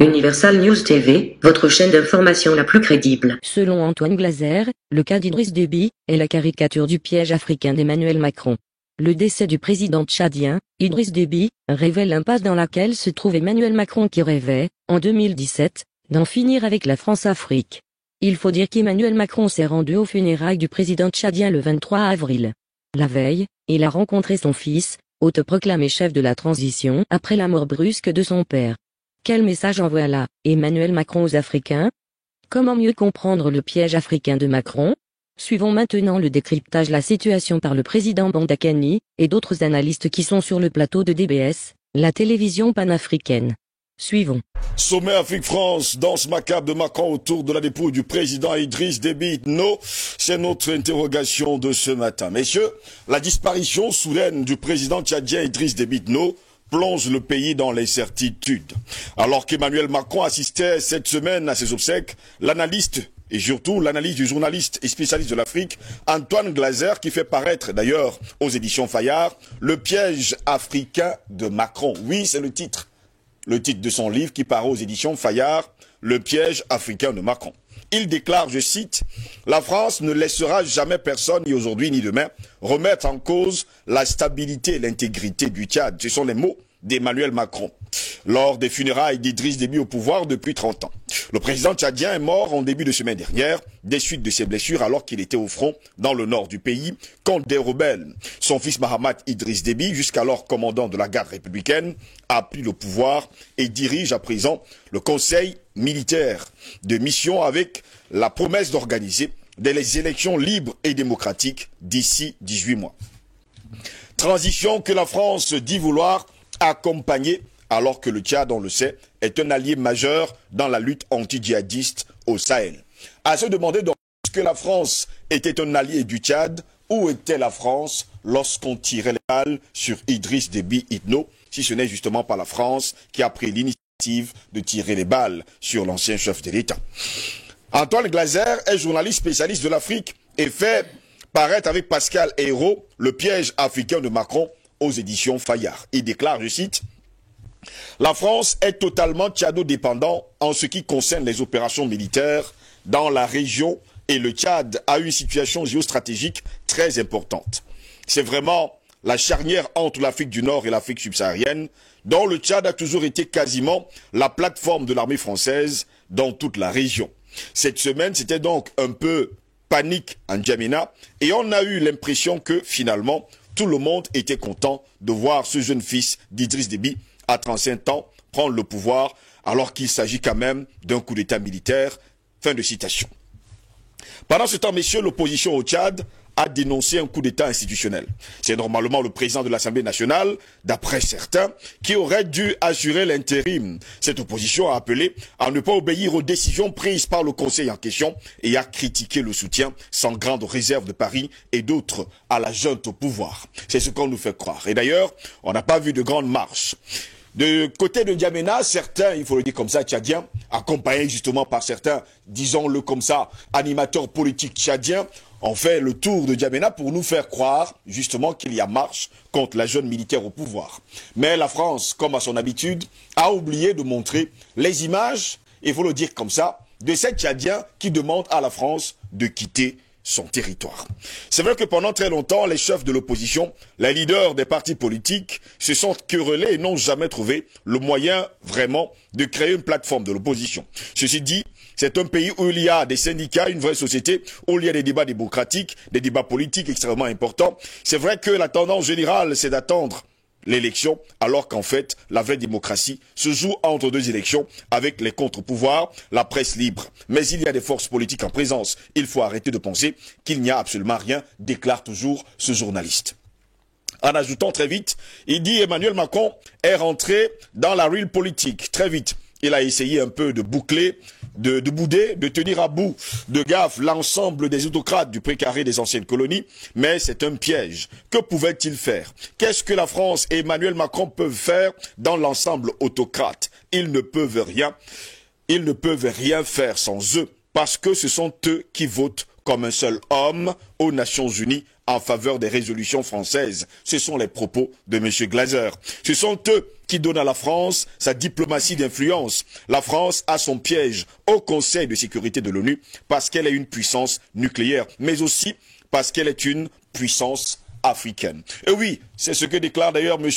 Universal News TV, votre chaîne d'information la plus crédible. Selon Antoine Glaser, le cas d'Idriss Déby est la caricature du piège africain d'Emmanuel Macron. Le décès du président tchadien, Idriss Déby, révèle l'impasse dans laquelle se trouve Emmanuel Macron qui rêvait, en 2017, d'en finir avec la France-Afrique. Il faut dire qu'Emmanuel Macron s'est rendu aux funérailles du président tchadien le 23 avril. La veille, il a rencontré son fils, autoproclamé chef de la transition après la mort brusque de son père. Quel message envoie là, Emmanuel Macron aux Africains? Comment mieux comprendre le piège africain de Macron? Suivons maintenant le décryptage de la situation par le président Bandakani et d'autres analystes qui sont sur le plateau de DBS, la télévision panafricaine. Suivons. Sommet Afrique-France, danse macabre de Macron autour de la dépouille du président Idriss Déby Itno. C'est notre interrogation de ce matin. Messieurs, la disparition soudaine du président tchadien Idriss Déby Itno plonge le pays dans l'incertitude. Alors qu'Emmanuel Macron assistait cette semaine à ses obsèques, l'analyste et surtout l'analyse du journaliste et spécialiste de l'Afrique, Antoine Glaser, qui fait paraître d'ailleurs aux éditions Fayard, le piège africain de Macron. Oui, c'est le titre de son livre qui paraît aux éditions Fayard, le piège africain de Macron. Il déclare, je cite, « La France ne laissera jamais personne, ni aujourd'hui ni demain, remettre en cause la stabilité et l'intégrité du Tchad. » Ce sont les mots d'Emmanuel Macron lors des funérailles d'Idriss Déby au pouvoir depuis 30 ans. Le président tchadien est mort en début de semaine dernière des suites de ses blessures alors qu'il était au front dans le nord du pays contre des rebelles. Son fils Mahamat Idriss Déby, jusqu'alors commandant de la garde républicaine, a pris le pouvoir et dirige à présent le conseil militaire de mission avec la promesse d'organiser des élections libres et démocratiques d'ici 18 mois. Transition que la France dit vouloir accompagner alors que le Tchad, on le sait, est un allié majeur dans la lutte anti-djihadiste au Sahel. À se demander donc, est-ce que la France était un allié du Tchad? Où était la France lorsqu'on tirait les balles sur Idriss Déby Itno, si ce n'est justement pas la France qui a pris l'initiative de tirer les balles sur l'ancien chef de l'État? Antoine Glaser est journaliste spécialiste de l'Afrique et fait paraître avec Pascal Hérault le piège africain de Macron aux éditions Fayard. Il déclare, je cite, « La France est totalement tchado-dépendant en ce qui concerne les opérations militaires dans la région et le Tchad a une situation géostratégique très importante. C'est vraiment la charnière entre l'Afrique du Nord et l'Afrique subsaharienne, dont le Tchad a toujours été quasiment la plateforme de l'armée française dans toute la région. Cette semaine, c'était donc un peu panique en N'Djamena et on a eu l'impression que finalement, tout le monde était content de voir ce jeune fils d'Idriss Déby à 35 ans prendre le pouvoir alors qu'il s'agit quand même d'un coup d'état militaire. Fin de citation. Pendant ce temps, messieurs, l'opposition au Tchad a dénoncé un coup d'état institutionnel. C'est normalement le président de l'Assemblée nationale, d'après certains, qui aurait dû assurer l'intérim. Cette opposition a appelé à ne pas obéir aux décisions prises par le Conseil en question et a critiqué le soutien sans grande réserve de Paris et d'autres à la junte au pouvoir. C'est ce qu'on nous fait croire. Et d'ailleurs, on n'a pas vu de grande marche. De côté de N'Djamena, certains, il faut le dire comme ça, tchadiens, accompagnés justement par certains, disons-le comme ça, animateurs politiques tchadiens, ont fait le tour de N'Djamena pour nous faire croire justement qu'il y a marche contre la jeune militaire au pouvoir. Mais la France, comme à son habitude, a oublié de montrer les images, il faut le dire comme ça, de ces Tchadiens qui demandent à la France de quitter son territoire. C'est vrai que pendant très longtemps, les chefs de l'opposition, les leaders des partis politiques se sont querellés et n'ont jamais trouvé le moyen vraiment de créer une plateforme de l'opposition. Ceci dit, c'est un pays où il y a des syndicats, une vraie société, où il y a des débats démocratiques, des débats politiques extrêmement importants. C'est vrai que la tendance générale, c'est d'attendre l'élection, alors qu'en fait, la vraie démocratie se joue entre deux élections avec les contre-pouvoirs, la presse libre. Mais il y a des forces politiques en présence. Il faut arrêter de penser qu'il n'y a absolument rien, déclare toujours ce journaliste. En ajoutant très vite, il dit Emmanuel Macron est rentré dans la real politique. Très vite, il a essayé un peu de boucler, de bouder, de tenir à bout de gaffe l'ensemble des autocrates du précaré des anciennes colonies, mais c'est un piège. Que pouvait-il faire? Qu'est-ce que la France et Emmanuel Macron peuvent faire dans l'ensemble autocrate? Ils ne peuvent rien. Ils ne peuvent rien faire sans eux, parce que ce sont eux qui votent comme un seul homme aux Nations Unies en faveur des résolutions françaises. Ce sont les propos de M. Glaser. Ce sont eux qui donnent à la France sa diplomatie d'influence. La France a son piège au Conseil de sécurité de l'ONU parce qu'elle est une puissance nucléaire, mais aussi parce qu'elle est une puissance africaine. Et oui, c'est ce que déclare d'ailleurs M.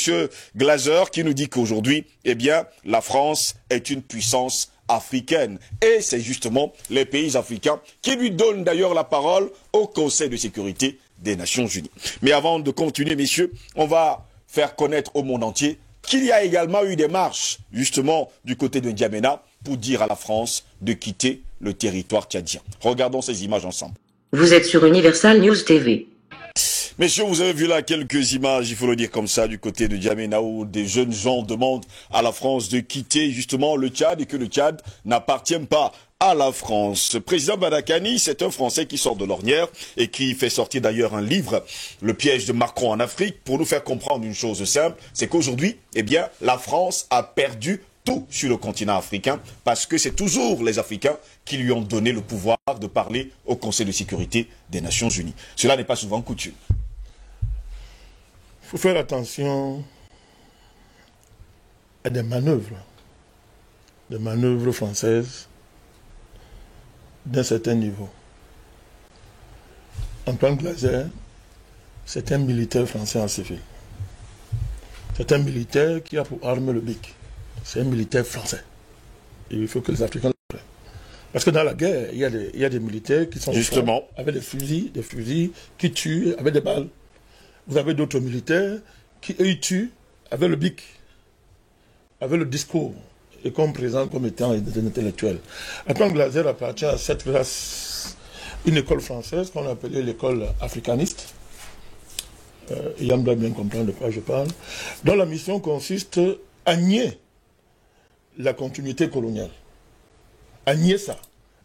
Glaser qui nous dit qu'aujourd'hui, eh bien, la France est une puissance africaine. Et c'est justement les pays africains qui lui donnent d'ailleurs la parole au Conseil de sécurité des Nations Unies. Mais avant de continuer, messieurs, on va faire connaître au monde entier qu'il y a également eu des marches, justement, du côté de N'Djamena pour dire à la France de quitter le territoire tchadien. Regardons ces images ensemble. Vous êtes sur Universal News TV. Messieurs, vous avez vu là quelques images, il faut le dire comme ça, du côté de N'Djamena où des jeunes gens demandent à la France de quitter justement le Tchad et que le Tchad n'appartient pas à la France. Le président Badakani, c'est un Français qui sort de l'ornière et qui fait sortir d'ailleurs un livre, Le piège de Macron en Afrique, pour nous faire comprendre une chose simple, c'est qu'aujourd'hui, eh bien, la France a perdu tout sur le continent africain parce que c'est toujours les Africains qui lui ont donné le pouvoir de parler au Conseil de sécurité des Nations Unies. Cela n'est pas souvent coutume. Il faut faire attention à des manœuvres françaises d'un certain niveau. Antoine Glaser, c'est un militaire français en civil. C'est un militaire qui a pour arme le BIC. C'est un militaire français. Et il faut que les Africains le prennent. Parce que dans la guerre, il y a des militaires qui sont justement avec des fusils qui tuent avec des balles. Vous avez d'autres militaires qui, eux, ils tuent avec le BIC, avec le discours, et qu'on présente comme étant des intellectuels. Antoine Glaser appartient à cette classe, une école française qu'on appelait l'école africaniste. Yann doit bien comprendre de quoi je parle. Dont la mission consiste à nier la continuité coloniale. À nier ça.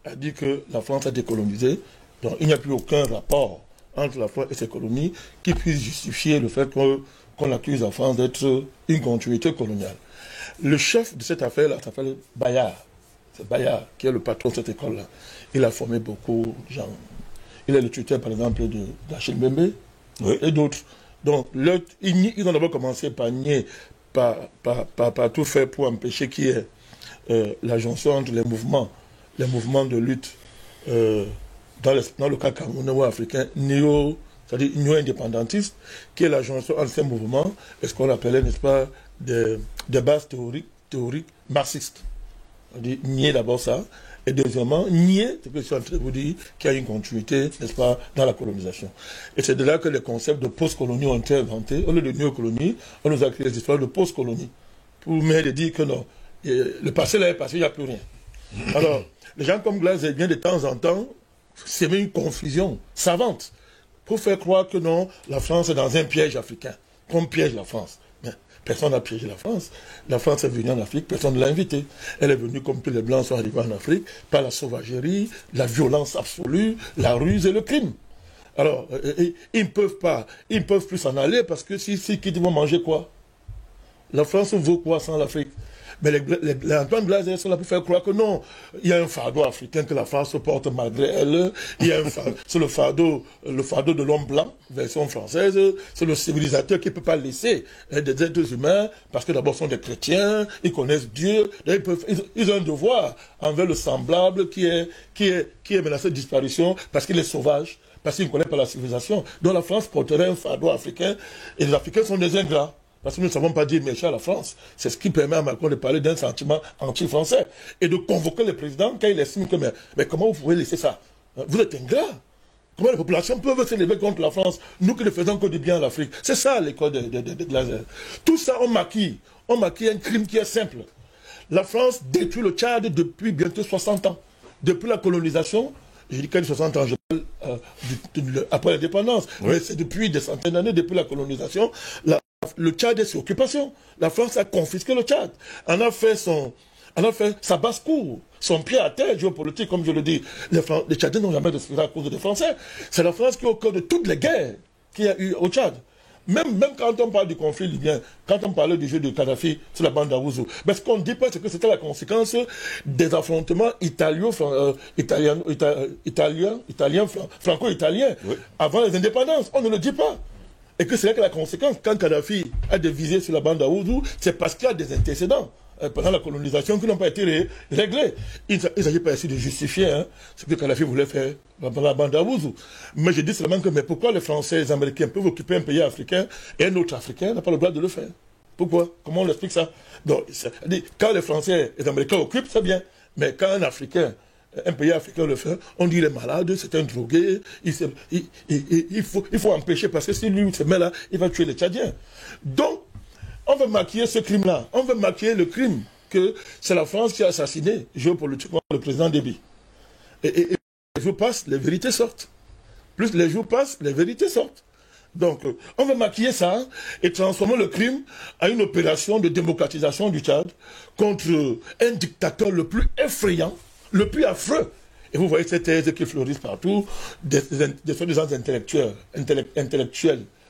À dire que la France a décolonisé, donc il n'y a plus aucun rapport entre la France et ses colonies qui puisse justifier le fait qu'on accuse la France d'être une continuité coloniale. Le chef de cette affaire-là s'appelle Bayard. C'est Bayard qui est le patron de cette école-là. Il a formé beaucoup de gens. Il est le tuteur, par exemple, d'Achille Mbembe et d'autres. Donc, ils ont d'abord commencé par nier, par tout faire pour empêcher qu'il y ait la jonction entre les mouvements de lutte dans le cas camerounais ou africain, c'est-à-dire néo-indépendantiste, qui est la jonction entre ces mouvements et ce qu'on appelait, n'est-ce pas, des bases théoriques marxistes. C'est-à-dire nier d'abord ça, et deuxièmement, nier ce que je suis en train de vous dire, qu'il y a une continuité, n'est-ce pas, dans la colonisation. Et c'est de là que les concepts de post-colonie ont été inventés. Au lieu de néocolonie, on nous a créé des histoires de post-colonie, pour me dire que non, le passé là est passé, il n'y a plus rien. Alors, les gens comme Glaser viennent de temps en temps s'aimer une confusion savante pour faire croire que non, la France est dans un piège africain, qu'on piège la France. Mais personne n'a piégé la France. La France est venue en Afrique, personne ne l'a invitée. Elle est venue comme tous les Blancs sont arrivés en Afrique, par la sauvagerie, la violence absolue, la ruse et le crime. Alors, ils ne peuvent plus s'en aller parce que si qui vont manger quoi? La France vaut quoi sans l'Afrique? Mais les Antoine Glaser sont là pour faire croire que non, il y a un fardeau africain que la France porte malgré elle. C'est le fardeau de l'homme blanc, version française. C'est le civilisateur qui ne peut pas laisser des êtres humains, parce que d'abord, ce sont des chrétiens, ils connaissent Dieu, ils ont un devoir envers le semblable qui est menacé de disparition parce qu'il est sauvage, parce qu'il ne connaît pas la civilisation. Donc la France porterait un fardeau africain, et les Africains sont des ingrats. Parce que nous ne savons pas dire méchant à la France. C'est ce qui permet à Macron de parler d'un sentiment anti-français et de convoquer le président quand il estime que mais comment vous pouvez laisser ça? Vous êtes ingrat. Comment les populations peuvent se lever contre la France, nous qui ne faisons que du bien à l'Afrique? C'est ça l'école de Glaser. Tout ça, on maquille un crime qui est simple. La France détruit le Tchad depuis bientôt 60 ans. Depuis la colonisation, je dis qu'à 60 ans, je parle après l'indépendance, mais c'est depuis des centaines d'années, depuis la colonisation, le Tchad est sous occupation. La France a confisqué le Tchad. On a fait sa basse-cour, son pied à terre géopolitique, comme je le dis. Les Tchadiens n'ont jamais respiré à cause des Français. C'est la France qui est au cœur de toutes les guerres qu'il y a eu au Tchad. Même quand on parle du conflit libyen, quand on parlait du jeu de Kadhafi sur la bande d'Aouzou, ce qu'on ne dit pas, c'est que c'était la conséquence des affrontements franco-italiens Oui. avant les indépendances. On ne le dit pas. Et que c'est là que la conséquence, quand Kadhafi a dévisé sur la bande d'Aouzou, c'est parce qu'il y a des antécédents pendant la colonisation qui n'ont pas été réglés. Il ne s'agit pas ici de justifier ce que Kadhafi voulait faire pendant la bande d'Aouzou. Mais je dis seulement que mais pourquoi les Français et les Américains peuvent occuper un pays africain et un autre Africain n'a pas le droit de le faire? Pourquoi? Comment on explique ça? Donc, quand les Français et les Américains occupent, c'est bien. Mais quand un Africain, un pays africain le fait, on dit il est malade, c'est un drogué, il faut empêcher parce que si lui se met là, il va tuer les Tchadiens. Donc, on veut maquiller ce crime-là. On veut maquiller le crime que c'est la France qui a assassiné géopolitiquement le président Déby. Et les jours passent, les vérités sortent. Plus les jours passent, les vérités sortent. Donc, on veut maquiller ça et transformer le crime en une opération de démocratisation du Tchad contre un dictateur le plus effrayant, le plus affreux. Et vous voyez ces thèses qui fleurissent partout, des gens intellectuels,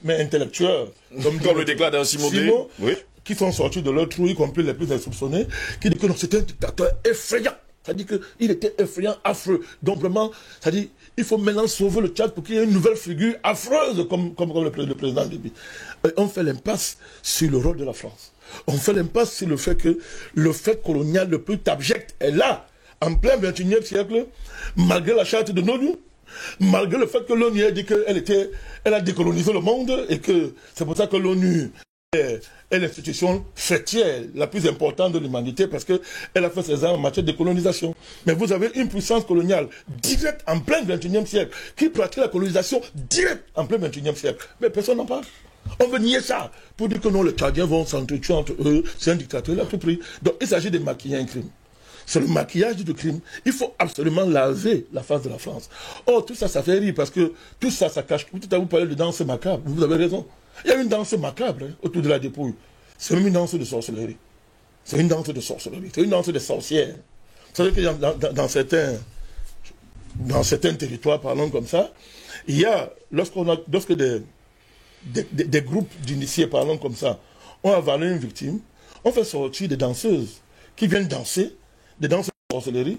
mais intellectuels. Comme le déclare d'un Simon, oui, qui sont sortis de leur trou, y compris les plus insoupçonnés, qui disent que c'était un dictateur effrayant. C'est-à-dire qu'il était effrayant, affreux. Donc vraiment, c'est-à-dire il faut maintenant sauver le Tchad pour qu'il y ait une nouvelle figure affreuse comme le président Déby. On fait l'impasse sur le rôle de la France. On fait l'impasse sur le fait que le fait colonial le plus abject est là, en plein 21e siècle, malgré la charte de l'ONU, malgré le fait que l'ONU a dit qu'elle a décolonisé le monde et que c'est pour ça que l'ONU est l'institution fêtière la plus importante de l'humanité parce qu'elle a fait ses armes en matière de colonisation. Mais vous avez une puissance coloniale directe en plein 21e siècle qui pratique la colonisation directe en plein 21e siècle. Mais personne n'en parle. On veut nier ça pour dire que non, les Tchadiens vont s'entretuer entre eux, c'est un dictateur à tout prix. Donc il s'agit de maquiller un crime. C'est le maquillage du crime. Il faut absolument laver la face de la France. Oh, tout ça, ça fait rire parce que tout ça, ça cache. Tout à l'heure, vous parlez de danse macabre. Vous avez raison. Il y a une danse macabre autour de la dépouille. C'est même une danse de sorcellerie. C'est une danse de sorcellerie. C'est une danse de sorcières. Vous savez que dans certains territoires, parlons comme ça, il y a, lorsque des groupes d'initiés, parlons comme ça, ont avalé une victime, on fait sortir des danseuses qui viennent danser, des danses de sorcellerie.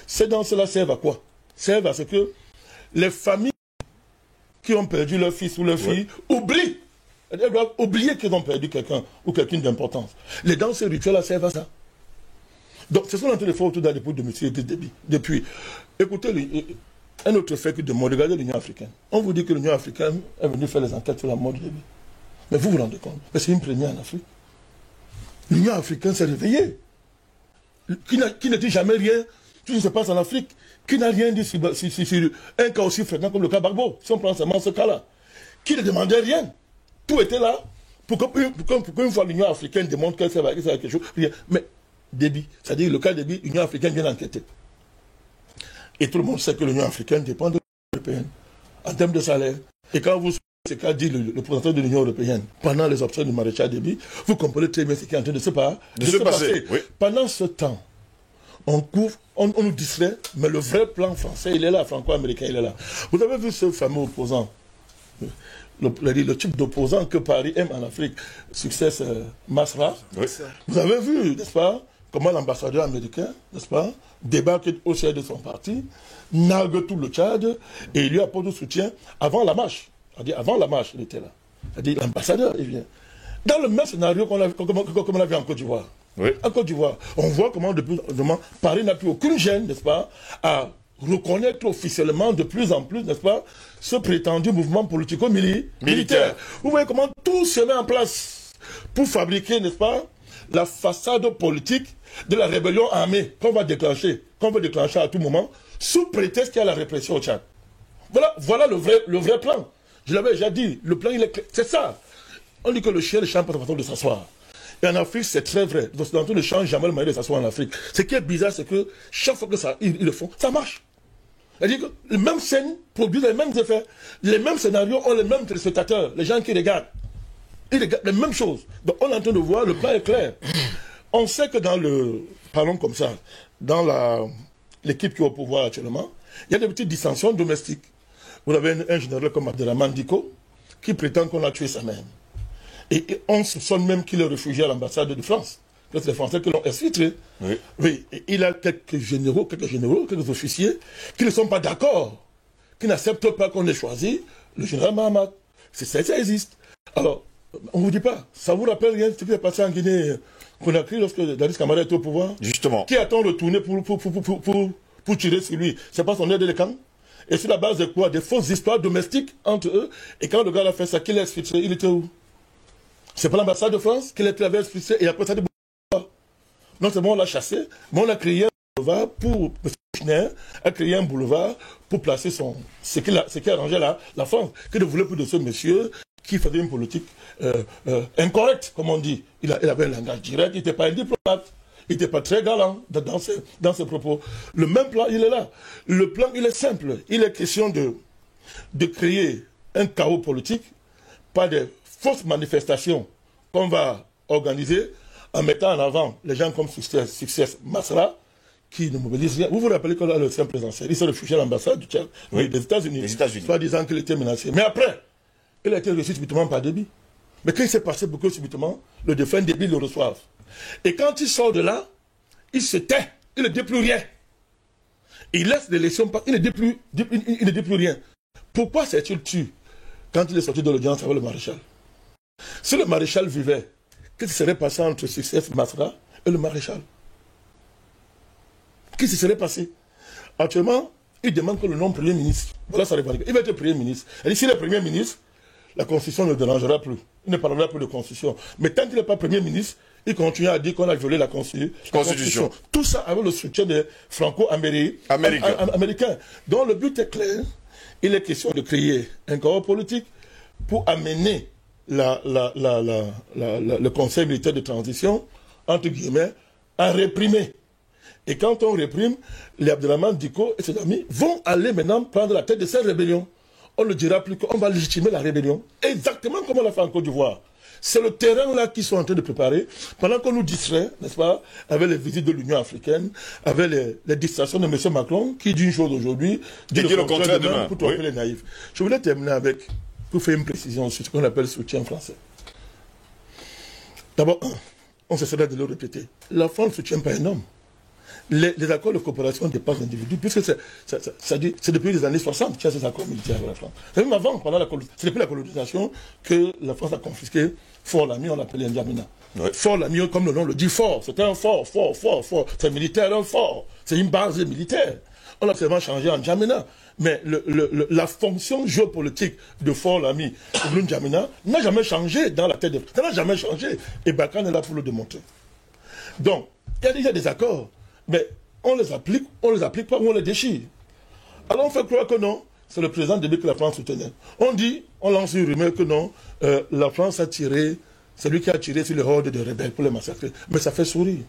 Ces danses-là servent à quoi? Servent à ce que les familles qui ont perdu leur fils ou leur fille oublient. Elles doivent oublier qu'ils ont perdu quelqu'un ou quelqu'une d'importance. Les danses rituelles servent à ça. Donc, c'est ce qu'on est en train de faire autour de la dépôt de M. Déby. Depuis, écoutez, un autre fait que de moi, regardez l'Union africaine. On vous dit que l'Union africaine est venue faire les enquêtes sur la mort de Déby. Mais vous vous rendez compte, c'est une première en Afrique. L'Union africaine s'est réveillée. Qui ne dit jamais rien, tout ce qui se passe en Afrique, qui n'a rien dit sur un cas aussi fréquent comme le cas Gbagbo, si on prend seulement ce cas-là, qui ne demandait rien. Tout était là pour qu'une fois l'Union africaine démontre qu'elle sert à quelque chose. Rien. Mais Déby, c'est-à-dire le cas Déby, l'Union africaine vient enquêter. Et tout le monde sait que l'Union africaine dépend de l'Union européenne en termes de salaire. Et quand vous ce qu'a dit le représentant de l'Union européenne pendant les obsèques du maréchal Déby, vous comprenez très bien ce qui est en train de se passer. Oui. Pendant ce temps, on nous distrait, mais le vrai plan français, il est là, franco-américain, il est là. Vous avez vu ce fameux opposant, le type d'opposant que Paris aime en Afrique, succès Masra. Oui. Vous avez vu, n'est-ce pas, comment l'ambassadeur américain, n'est-ce pas, débarque au siège de son parti, nargue tout le Tchad et il lui apporte du soutien avant la marche. C'est-à-dire, avant la marche, il était là. C'est-à-dire, l'ambassadeur, il vient. Dans le même scénario qu'on a vu en Côte d'Ivoire. Oui. En Côte d'Ivoire, on voit comment, Paris n'a plus aucune gêne, n'est-ce pas, à reconnaître officiellement de plus en plus, n'est-ce pas, ce prétendu mouvement politico-militaire. Vous voyez comment tout se met en place pour fabriquer, n'est-ce pas, la façade politique de la rébellion armée qu'on veut déclencher à tout moment, sous prétexte qu'il y a la répression au Tchad. Voilà le vrai plan. Je l'avais déjà dit, le plan, il est clair. C'est ça. On dit que le chien ne change pas de façon de s'asseoir. Et en Afrique, c'est très vrai. Les Occidentaux ne changent jamais le manière de s'asseoir en Afrique. Ce qui est bizarre, c'est que chaque fois que ils le font, ça marche. C'est-à-dire que les mêmes scènes produisent les mêmes effets. Les mêmes scénarios ont les mêmes téléspectateurs. Les gens qui regardent. Ils regardent les mêmes choses. Donc on est en train de voir, le plan est clair. On sait que parlons comme ça, dans l'équipe qui est au pouvoir actuellement, il y a des petites dissensions domestiques. Vous avez un général comme Abdelrahman Diko qui prétend qu'on a tué sa mère. Et on soupçonne même qu'il est réfugié à l'ambassade de France. C'est les Français qui l'ont exfiltré. Oui. Oui. Et il a quelques généraux, quelques officiers qui ne sont pas d'accord, qui n'acceptent pas qu'on ait choisi le général Mahamat. Ça existe. Alors, on ne vous dit pas. Ça vous rappelle rien ce qui s'est passé en Guinée-Conakry lorsque Dadis Camara était au pouvoir? Justement. Qui a-t-on retourné pour tirer sur lui? C'est pas son aide de camp? Et sur la base de quoi? Des fausses histoires domestiques entre eux. Et quand le gars a fait ça, qu'il a exfiltré, il était où? C'est pas l'ambassade de France qu'il avait exfiltré et après ça de non seulement on l'a chassé, mais on a créé un boulevard pour placer ce qui arrangeait la France, qui ne voulait plus de ce monsieur qui faisait une politique incorrecte, comme on dit. Il avait un langage direct, il n'était pas un diplomate, il n'était pas très galant dans ses propos. Le même plan, il est là. Le plan, il est simple. Il est question de créer un chaos politique par des fausses manifestations qu'on va organiser en mettant en avant les gens comme Success Masra, qui ne mobilisent rien. Vous vous rappelez que là, le simple présidentiel, il s'est réfugié à l'ambassade du Tchad, des États-Unis, soit disant qu'il était menacé. Mais après, il a été reçu subitement par Déby. Mais qu'est-ce qui s'est passé pour que subitement, le défunt Déby le reçoive? Et quand il sort de là, il se tait, il ne dit plus rien. Il laisse l'élection, il ne dit plus rien. Pourquoi s'est-il tué quand il est sorti de l'audience avec le maréchal? Si le maréchal vivait, qu'est-ce qui serait passé entre Success Masra et le maréchal? Qu'est-ce qui serait passé? Actuellement, il demande que le nom Premier ministre. Voilà sa réponse. Il va être Premier ministre. Et s'il est Premier ministre, la Constitution ne dérangera plus. Il ne parlera plus de Constitution. Mais tant qu'il n'est pas Premier ministre, il continue à dire qu'on a violé la Constitution. Tout ça avec le soutien des Franco-Américains. Donc le but est clair. Il est question de créer un corps politique pour amener le Conseil militaire de transition, entre guillemets, à réprimer. Et quand on réprime, les Abdelrahman Diko et ses amis vont aller maintenant prendre la tête de cette rébellion. On ne dira plus qu'on va légitimer la rébellion. Exactement comme on l'a fait en Côte d'Ivoire. C'est le terrain là qu'ils sont en train de préparer, pendant qu'on nous distrait, n'est-ce pas, avec les visites de l'Union africaine, avec les distractions de M. Macron, qui dit une chose aujourd'hui, dit le contraire demain, pour tromper les naïfs. Je voulais terminer avec, pour faire une précision sur ce qu'on appelle soutien français. D'abord, on se serait de le répéter. La France ne soutient pas un homme. Les accords de coopération dépassent l'individu, puisque c'est depuis les années 60 qu'il y a ces accords militaires avec la France. C'est même avant, c'est depuis la colonisation que la France a confisqué Fort Lamy, on l'appelait N'Djamena. Ouais. Fort Lamy, comme le nom le dit, fort. C'était un fort. C'est militaire, un fort. C'est une base militaire. On l'a seulement changé en N'Djamena. Mais la fonction géopolitique de Fort Lamy ou de N'Djamena n'a jamais changé dans la tête de... Ça n'a jamais changé. Et Barkhane est là pour le démontrer. Donc, il y a déjà des accords. Mais on les applique pas ou on les déchire. Alors on fait croire que non, c'est le président Déby que la France soutenait. On lance une rumeur que non, la France a tiré, c'est lui qui a tiré sur les hordes de rebelles pour les massacrer. Mais ça fait sourire.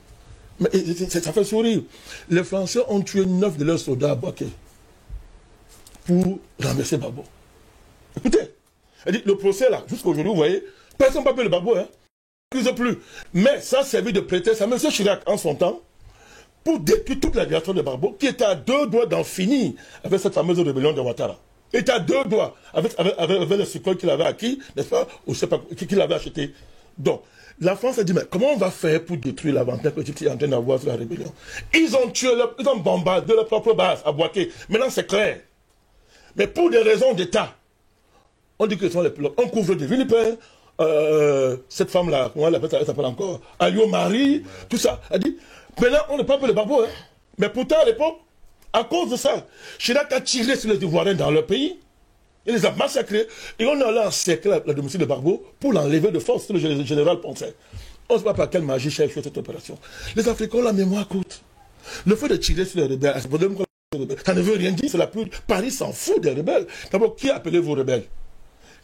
Ça fait sourire. Les Français ont tué 9 de leurs soldats à Boaké pour renverser Gbagbo. Écoutez, le procès là, jusqu'à aujourd'hui, vous voyez, personne n'a pas payé le Gbagbo, hein. Plus. Mais ça a servi de prétexte à M. Chirac en son temps, pour détruire toute la direction de Gbagbo, qui était à 2 doigts d'en finir avec cette fameuse rébellion de Ouattara. Il était à 2 doigts, avec le sucre qu'il avait acquis, n'est-ce pas, ou je sais pas, qu'il avait acheté. Donc, la France a dit, mais comment on va faire pour détruire l'avantage que l'Égypte est en train d'avoir sur la rébellion? Ils ont bombardé leur propre base à Boaké. Maintenant, c'est clair. Mais pour des raisons d'État, on dit que ce sont les pilotes. On couvre des vilipères. Cette femme-là, comment elle s'appelle encore, Alio Marie, tout ça. Elle dit, maintenant, on ne parle pas de Gbagbo, hein. Mais pourtant, à l'époque, à cause de ça, Chirac a tiré sur les Ivoiriens dans leur pays. Il les a massacrés. Et on est allé encercler la domicile de Gbagbo pour l'enlever de force, le général pensait. On ne sait pas par quelle magie cherche cette opération. Les Africains ont la mémoire courte. Le fait de tirer sur les rebelles, ça ne veut rien dire, c'est la plus... Paris s'en fout des rebelles. D'abord, qui a appelé vos rebelles?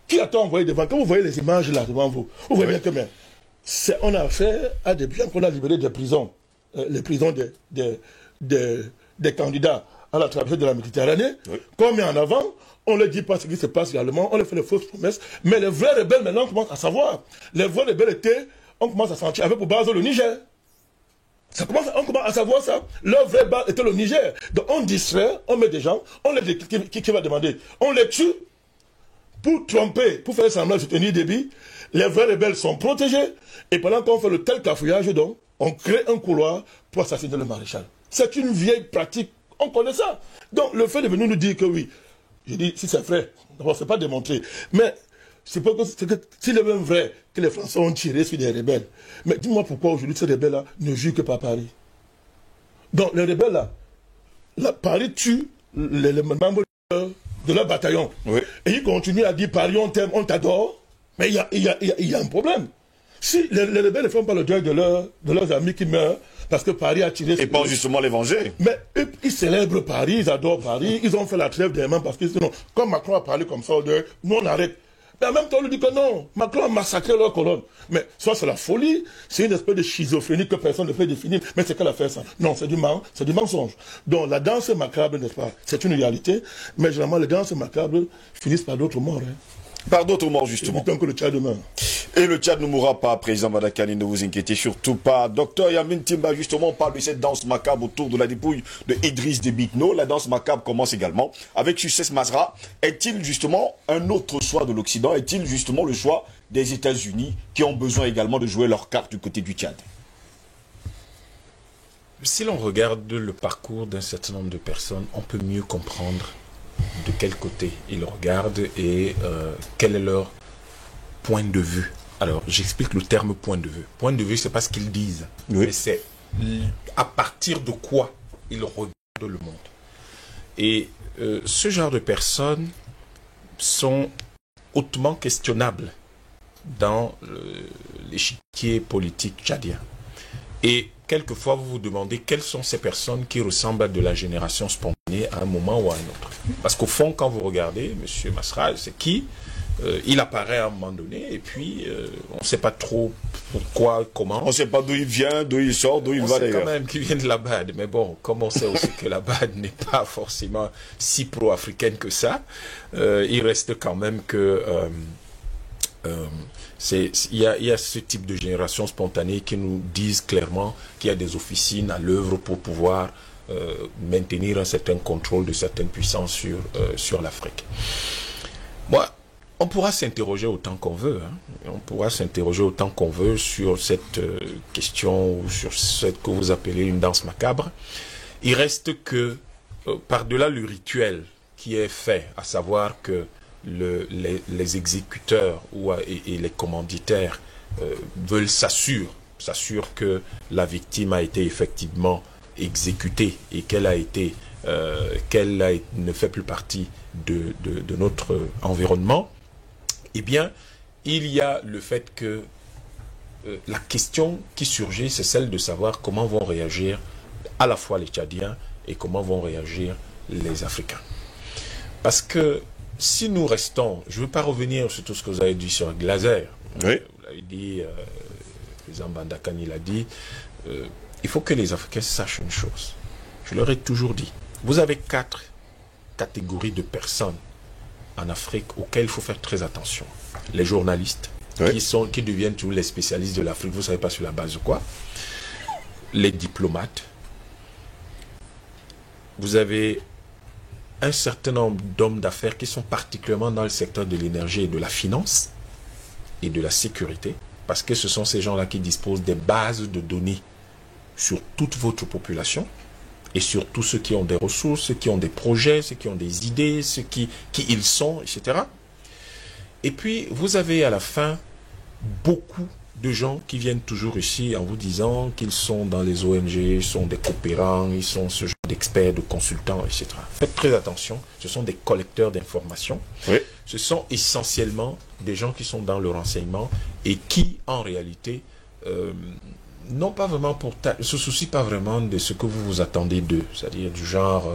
Qui a-t-on envoyé devant? Quand vous voyez les images là devant vous, vous voyez bien que même, on a affaire à des gens qu'on a libérés des prisons. Les prisons des candidats à la traversée de la Méditerranée, qu'on met en avant, on ne dit pas ce qui se passe réellement, on leur fait de fausses promesses, mais les vrais rebelles maintenant on commence à savoir. Les vrais rebelles on commence à sentir avec pour base le Niger. On commence à savoir ça. Leur vraie base était le Niger. Donc on distrait, on met des gens, on les qui va demander, on les tue pour tromper, pour faire semblant de soutenir Déby, Les vrais rebelles sont protégés. Et pendant qu'on fait le tel cafouillage, donc, on crée un couloir pour assassiner le maréchal. C'est une vieille pratique. On connaît ça. Donc, le fait de venir nous dire que oui, je dis, si c'est vrai, d'abord, c'est pas démontré. Mais, c'est que s'il est même vrai que les Français ont tiré sur des rebelles, mais dis-moi pourquoi aujourd'hui ces rebelles-là ne jouent que par Paris. Donc, les rebelles-là, Paris tue les membres de leur bataillon. Oui. Et ils continuent à dire Paris, on t'aime, on t'adore. Mais il y a un problème. Si les rebelles ne font pas le deuil de leurs amis qui meurent, parce que Paris a tiré... Et pas justement les venger. Mais eux, ils célèbrent Paris, ils adorent Paris, ils ont fait la trêve des mains parce que sinon, comme Macron a parlé comme ça au deuil, nous on arrête. Mais en même temps, on lui dit que non, Macron a massacré leur colonne. Mais soit c'est la folie, c'est une espèce de schizophrénie que personne ne peut définir. Mais c'est qu'elle a fait ça. Non, c'est du mensonge. Donc la danse macabre, n'est-ce pas, c'est une réalité. Mais généralement, les danses macabres finissent par d'autres morts. Hein. Par d'autres morts, justement. Tant que le Tchad meurt. Et le Tchad ne mourra pas, président Badakani, ne vous inquiétez surtout pas. Docteur Yamin Timba, justement, on parle de cette danse macabre autour de la dépouille de Idriss Déby Itno. La danse macabre commence également avec Succès Masra. Est-il justement un autre choix de l'Occident? Est-il justement le choix des États-Unis qui ont besoin également de jouer leur carte du côté du Tchad? Si l'on regarde le parcours d'un certain nombre de personnes, on peut mieux comprendre de quel côté ils regardent et quel est leur point de vue. Alors, j'explique le terme point de vue. Point de vue, c'est pas ce qu'ils disent, oui, mais c'est à partir de quoi ils regardent le monde. Et ce genre de personnes sont hautement questionnables dans l'échiquier politique tchadien. Et quelquefois, vous vous demandez quelles sont ces personnes qui ressemblent à de la génération spontanée à un moment ou à un autre. Parce qu'au fond, quand vous regardez, M. Masra, c'est qui? Il apparaît à un moment donné et puis on ne sait pas trop pourquoi, comment. On ne sait pas d'où il vient, d'où il sort, d'où il va d'ailleurs. On sait quand même qu'il vient de la BAD, mais bon, comme on sait aussi que la BAD n'est pas forcément si pro-africaine que ça, il reste quand même que il y a ce type de génération spontanée qui nous disent clairement qu'il y a des officines à l'œuvre pour pouvoir maintenir un certain contrôle de certaines puissances sur l'Afrique. Moi, on pourra s'interroger autant qu'on veut. Hein. On pourra s'interroger autant qu'on veut sur cette question, ou sur ce que vous appelez une danse macabre. Il reste que, par-delà le rituel qui est fait, à savoir que les exécuteurs et les commanditaires veulent s'assurer que la victime a été effectivement exécutée et qu'elle ne fait plus partie de notre environnement. Eh bien, il y a le fait que la question qui surgit, c'est celle de savoir comment vont réagir à la fois les Tchadiens et comment vont réagir les Africains. Parce que si nous restons, je ne veux pas revenir sur tout ce que vous avez dit sur Glaser. Oui. Vous l'avez dit, le président Bandakani l'a dit, il faut que les Africains sachent une chose. Je leur ai toujours dit, vous avez 4 catégories de personnes en Afrique auxquelles il faut faire très attention. Les journalistes, oui, qui deviennent tous les spécialistes de l'Afrique, vous ne savez pas sur la base de quoi. Les diplomates. Vous avez un certain nombre d'hommes d'affaires qui sont particulièrement dans le secteur de l'énergie et de la finance et de la sécurité, parce que ce sont ces gens-là qui disposent des bases de données sur toute votre population et sur tous ceux qui ont des ressources, ceux qui ont des projets, ceux qui ont des idées, ceux qui ils sont, etc. Et puis, vous avez à la fin beaucoup de gens qui viennent toujours ici en vous disant qu'ils sont dans les ONG, ils sont des coopérants, ils sont ce genre d'experts, de consultants, etc. Faites très attention, ce sont des collecteurs d'informations. Oui. Ce sont essentiellement des gens qui sont dans le renseignement et qui, en réalité, n'ont pas vraiment se soucient pas vraiment de ce que vous vous attendez d'eux. C'est-à-dire du genre,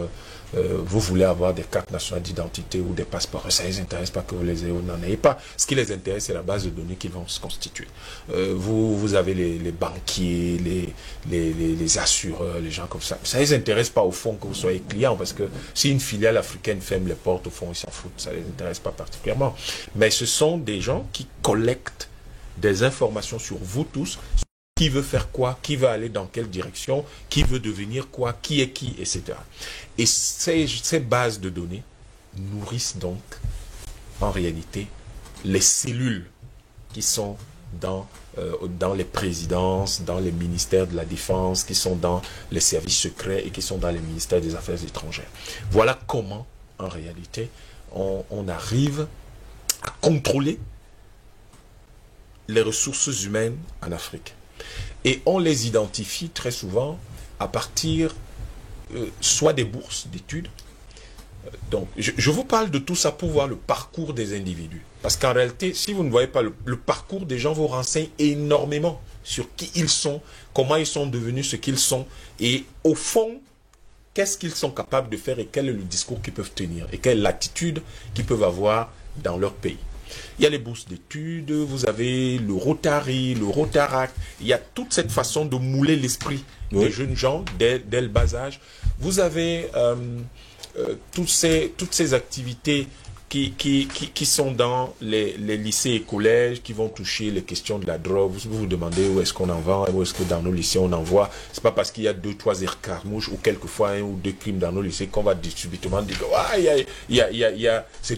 vous voulez avoir des cartes nationales d'identité ou des passeports. Ça ne les intéresse pas que vous les ayez ou n'en ayez pas. Ce qui les intéresse, c'est la base de données qu'ils vont se constituer. Vous avez les banquiers, les assureurs, les gens comme ça. Ça ne les intéresse pas au fond que vous soyez client, parce que si une filiale africaine ferme les portes, au fond, ils s'en foutent. Ça ne les intéresse pas particulièrement. Mais ce sont des gens qui collectent des informations sur vous tous, qui veut faire quoi, qui va aller dans quelle direction, qui veut devenir quoi, qui est qui, etc. Et ces bases de données nourrissent donc, en réalité, les cellules qui sont dans les présidences, dans les ministères de la Défense, qui sont dans les services secrets et qui sont dans les ministères des Affaires étrangères. Voilà comment, en réalité, on arrive à contrôler les ressources humaines en Afrique. Et on les identifie très souvent à partir soit des bourses d'études. Donc, je vous parle de tout ça pour voir le parcours des individus. Parce qu'en réalité, si vous ne voyez pas le parcours des gens, vous renseigne énormément sur qui ils sont, comment ils sont devenus ce qu'ils sont, et au fond, qu'est-ce qu'ils sont capables de faire et quel est le discours qu'ils peuvent tenir, et quelle est l'attitude qu'ils peuvent avoir dans leur pays. Il y a les bourses d'études, vous avez le Rotary, le Rotaract, il y a toute cette façon de mouler l'esprit des jeunes gens dès le bas âge. Vous avez toutes ces activités qui sont dans les lycées et collèges, qui vont toucher les questions de la drogue. Vous vous demandez où est-ce qu'on en vend, où est-ce que dans nos lycées on en voit. C'est pas parce qu'il y a 2-3 escarmouches ou quelquefois 1 ou 2 crimes dans nos lycées qu'on va subitement dire c'est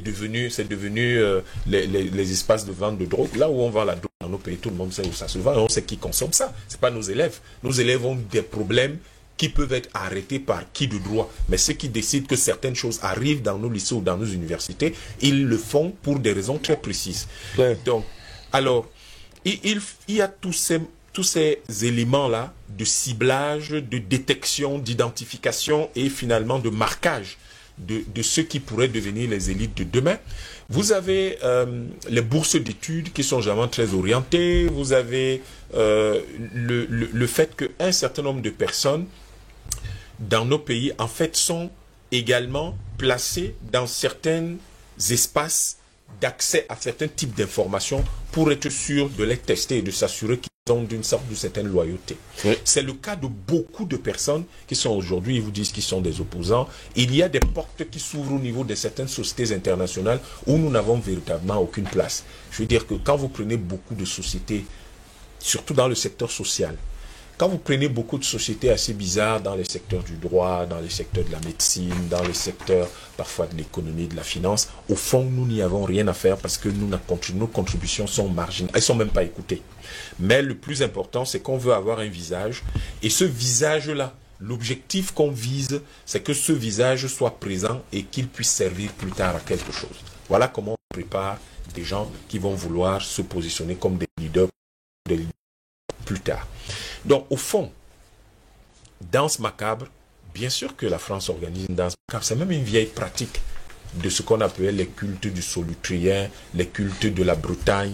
devenu les espaces de vente de drogue. Là où on vend la drogue dans nos pays, tout le monde sait où ça se vend et on sait qui consomme ça. C'est pas nos élèves. Nos élèves ont des problèmes qui peuvent être arrêtés par qui de droit. Mais ceux qui décident que certaines choses arrivent dans nos lycées ou dans nos universités, ils le font pour des raisons très précises. Ouais. Donc, alors, il y a tous ces éléments-là de ciblage, de détection, d'identification et finalement de marquage de ceux qui pourraient devenir les élites de demain. Vous avez les bourses d'études qui sont généralement très orientées. Vous avez le fait qu'un certain nombre de personnes dans nos pays, en fait, sont également placés dans certains espaces d'accès à certains types d'informations pour être sûr de les tester et de s'assurer qu'ils ont d'une certaine loyauté. Oui. C'est le cas de beaucoup de personnes qui sont aujourd'hui, ils vous disent qu'ils sont des opposants. Il y a des portes qui s'ouvrent au niveau de certaines sociétés internationales où nous n'avons véritablement aucune place. Je veux dire que quand vous prenez beaucoup de sociétés, surtout dans le secteur social, quand vous prenez beaucoup de sociétés assez bizarres dans les secteurs du droit, dans les secteurs de la médecine, dans les secteurs parfois de l'économie, de la finance, au fond, nous n'y avons rien à faire parce que nos contributions sont marginales. Elles ne sont même pas écoutées. Mais le plus important, c'est qu'on veut avoir un visage. Et ce visage-là, l'objectif qu'on vise, c'est que ce visage soit présent et qu'il puisse servir plus tard à quelque chose. Voilà comment on prépare des gens qui vont vouloir se positionner comme des leaders plus tard. Donc, au fond, danse macabre, bien sûr que la France organise une danse macabre. C'est même une vieille pratique de ce qu'on appelait les cultes du Solutrien, les cultes de la Bretagne.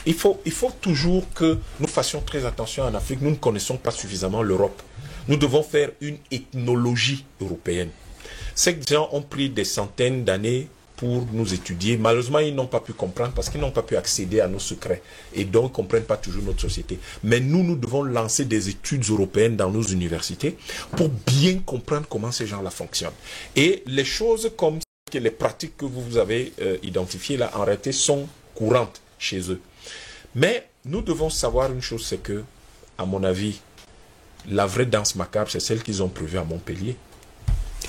Il faut toujours que nous fassions très attention en Afrique. Nous ne connaissons pas suffisamment l'Europe. Nous devons faire une ethnologie européenne. Ces gens ont pris des centaines d'années pour nous étudier. Malheureusement, ils n'ont pas pu comprendre parce qu'ils n'ont pas pu accéder à nos secrets. Et donc, ils ne comprennent pas toujours notre société. Mais nous devons lancer des études européennes dans nos universités pour bien comprendre comment ces gens-là fonctionnent. Et les choses comme les pratiques que vous avez identifiées là, en réalité, sont courantes chez eux. Mais nous devons savoir une chose, c'est que, à mon avis, la vraie danse macabre, c'est celle qu'ils ont prévue à Montpellier.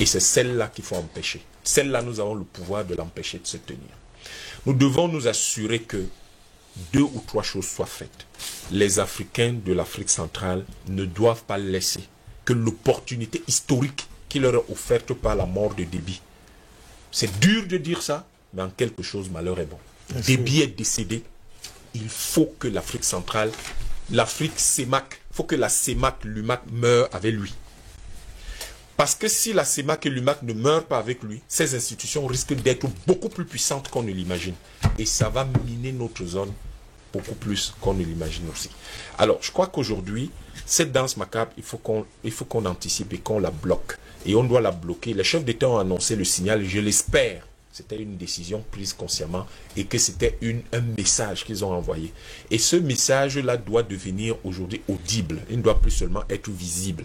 Et c'est celle-là qu'il faut empêcher. Celle-là, nous avons le pouvoir de l'empêcher de se tenir. Nous devons nous assurer que 2 ou 3 choses soient faites. Les Africains de l'Afrique centrale ne doivent pas laisser que l'opportunité historique qui leur est offerte par la mort de Déby. C'est dur de dire ça, mais en quelque chose, malheur est bon. Déby est décédé. Il faut que l'Afrique centrale, l'Afrique CEMAC, il faut que la CEMAC, l'UMAC meure avec lui. Parce que si la CEMAC et l'UMAC ne meurent pas avec lui, ces institutions risquent d'être beaucoup plus puissantes qu'on ne l'imagine. Et ça va miner notre zone beaucoup plus qu'on ne l'imagine aussi. Alors, je crois qu'aujourd'hui, cette danse macabre, il faut qu'on anticipe et qu'on la bloque. Et on doit la bloquer. Les chefs d'État ont annoncé le signal, je l'espère. C'était une décision prise consciemment et que c'était un message qu'ils ont envoyé. Et ce message-là doit devenir aujourd'hui audible. Il ne doit plus seulement être visible.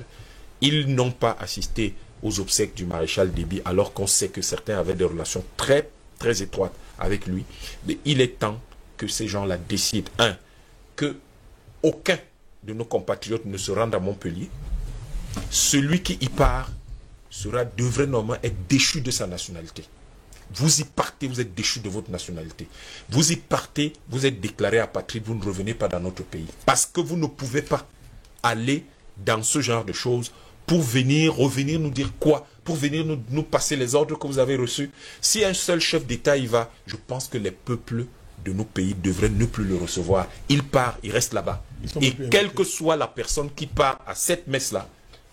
Ils n'ont pas assisté aux obsèques du maréchal Déby alors qu'on sait que certains avaient des relations très, très étroites avec lui. Mais il est temps que ces gens-là décident, que aucun de nos compatriotes ne se rende à Montpellier. Celui qui y part devrait normalement être déchu de sa nationalité. Vous y partez, vous êtes déchu de votre nationalité. Vous y partez, vous êtes déclaré apatride, vous ne revenez pas dans notre pays. Parce que vous ne pouvez pas aller dans ce genre de choses pour revenir nous dire quoi? Pour venir nous passer les ordres que vous avez reçus. Si un seul chef d'État y va, je pense que les peuples de nos pays devraient ne plus le recevoir. Il part, il reste là-bas. Et quelle que soit la personne qui part à cette messe-là,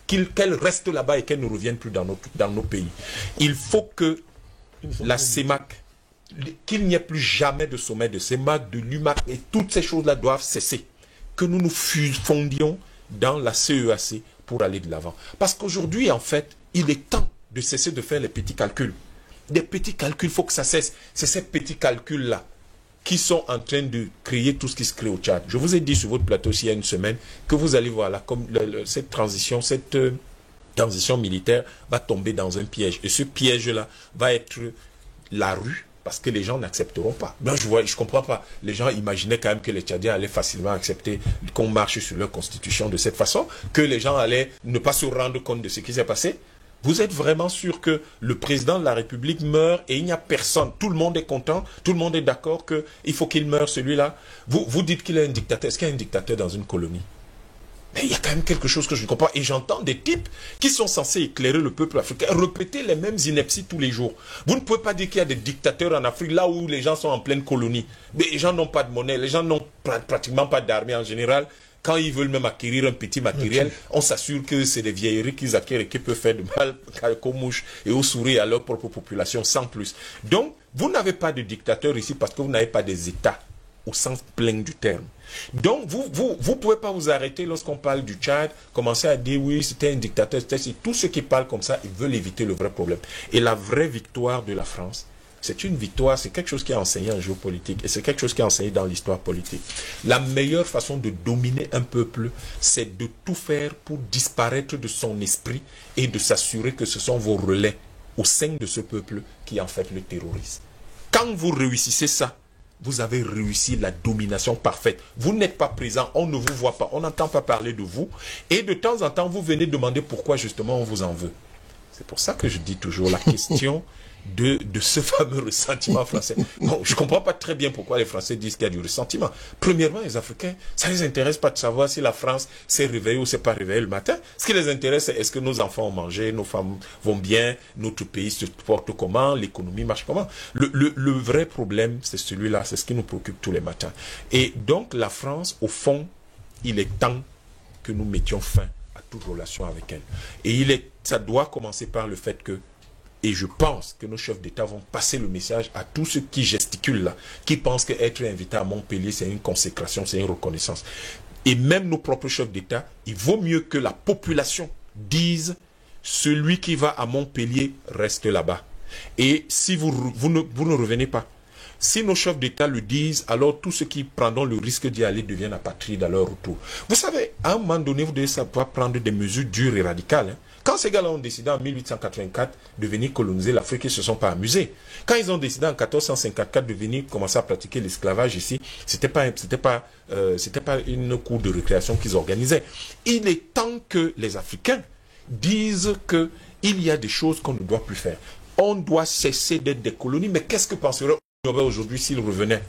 qu'elle reste là-bas et qu'elle ne revienne plus dans nos pays. Il faut que la CEMAC, qu'il n'y ait plus jamais de sommet de CEMAC, de l'UMAC, et toutes ces choses-là doivent cesser. Que nous nous fondions dans la CEAC pour aller de l'avant. Parce qu'aujourd'hui, en fait, il est temps de cesser de faire les petits calculs. Des petits calculs, il faut que ça cesse. C'est ces petits calculs-là qui sont en train de créer tout ce qui se crée au Tchad. Je vous ai dit sur votre plateau il y a une semaine que vous allez voir là, comme cette transition militaire va tomber dans un piège. Et ce piège-là va être la rue, parce que les gens n'accepteront pas. Moi, je comprends pas. Les gens imaginaient quand même que les Tchadiens allaient facilement accepter qu'on marche sur leur constitution de cette façon, que les gens allaient ne pas se rendre compte de ce qui s'est passé. Vous êtes vraiment sûr que le président de la République meurt et il n'y a personne? Tout le monde est content, tout le monde est d'accord qu'il faut qu'il meure celui-là. Vous dites qu'il est un dictateur. Est-ce qu'il y a un dictateur dans une colonie? Mais il y a quand même quelque chose que je ne comprends pas. Et j'entends des types qui sont censés éclairer le peuple africain répéter les mêmes inepties tous les jours. Vous ne pouvez pas dire qu'il y a des dictateurs en Afrique là où les gens sont en pleine colonie. Mais les gens n'ont pas de monnaie, les gens n'ont pratiquement pas d'armée en général. Quand ils veulent même acquérir un petit matériel, on s'assure que c'est des vieilleries qu'ils acquièrent et qui peuvent faire de mal aux mouches et aux souris à leur propre population, sans plus. Donc, vous n'avez pas de dictateur ici parce que vous n'avez pas des États au sens plein du terme. Donc, vous pouvez pas vous arrêter lorsqu'on parle du Tchad, commencer à dire oui, c'était un dictateur, tous ceux qui parlent comme ça, ils veulent éviter le vrai problème. Et la vraie victoire de la France, c'est une victoire, c'est quelque chose qui est enseigné en géopolitique et c'est quelque chose qui est enseigné dans l'histoire politique. La meilleure façon de dominer un peuple, c'est de tout faire pour disparaître de son esprit et de s'assurer que ce sont vos relais au sein de ce peuple qui en fait le terrorisme. Quand vous réussissez ça, vous avez réussi la domination parfaite. Vous n'êtes pas présent, on ne vous voit pas, on n'entend pas parler de vous. Et de temps en temps, vous venez demander pourquoi justement on vous en veut. C'est pour ça que je dis toujours la question de ce fameux ressentiment français. Bon, je ne comprends pas très bien pourquoi les Français disent qu'il y a du ressentiment. Premièrement, les Africains, ça ne les intéresse pas de savoir si la France s'est réveillée ou s'est pas réveillée le matin. Ce qui les intéresse, c'est est-ce que nos enfants ont mangé, nos femmes vont bien, notre pays se porte comment, l'économie marche comment. Le vrai problème, c'est celui-là, c'est ce qui nous préoccupe tous les matins. Et donc, la France, au fond, il est temps que nous mettions fin à toute relation avec elle. Et ça doit commencer par le fait que, et je pense que nos chefs d'État vont passer le message à tous ceux qui gesticulent là, qui pensent qu'être invité à Montpellier, c'est une consécration, c'est une reconnaissance. Et même nos propres chefs d'État, il vaut mieux que la population dise « celui qui va à Montpellier reste là-bas ». Et si vous ne revenez pas, si nos chefs d'État le disent, alors tous ceux qui prendront le risque d'y aller deviennent apatrides à leur retour. Vous savez, à un moment donné, vous devez savoir prendre des mesures dures et radicales. Quand ces gars-là ont décidé en 1884 de venir coloniser l'Afrique, ils ne se sont pas amusés. Quand ils ont décidé en 1454 de venir commencer à pratiquer l'esclavage ici, c'était pas une cour de récréation qu'ils organisaient. Il est temps que les Africains disent qu'il y a des choses qu'on ne doit plus faire. On doit cesser d'être des colonies. Mais qu'est-ce que penserait aujourd'hui s'ils revenaient?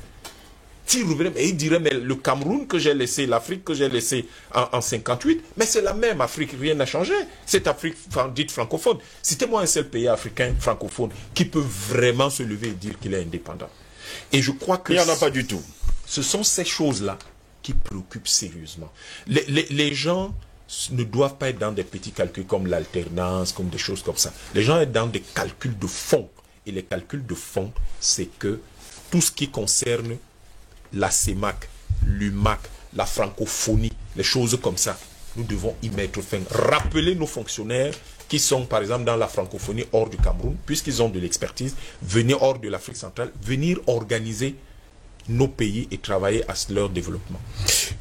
S'ils revenaient, il dirait, mais le Cameroun que j'ai laissé, l'Afrique que j'ai laissé en 58, mais c'est la même Afrique, rien n'a changé. Cette Afrique dite francophone. Citez-moi un seul pays africain francophone qui peut vraiment se lever et dire qu'il est indépendant. Et je crois que... Il n'y en a pas du tout. Ce sont ces choses-là qui préoccupent sérieusement. Les gens ne doivent pas être dans des petits calculs comme l'alternance, comme des choses comme ça. Les gens sont dans des calculs de fond. Et les calculs de fond, c'est que tout ce qui concerne la CEMAC, l'UMAC, la francophonie, les choses comme ça, nous devons y mettre fin. Rappeler nos fonctionnaires qui sont, par exemple, dans la francophonie hors du Cameroun, puisqu'ils ont de l'expertise, venir hors de l'Afrique centrale, venir organiser nos pays et travailler à leur développement.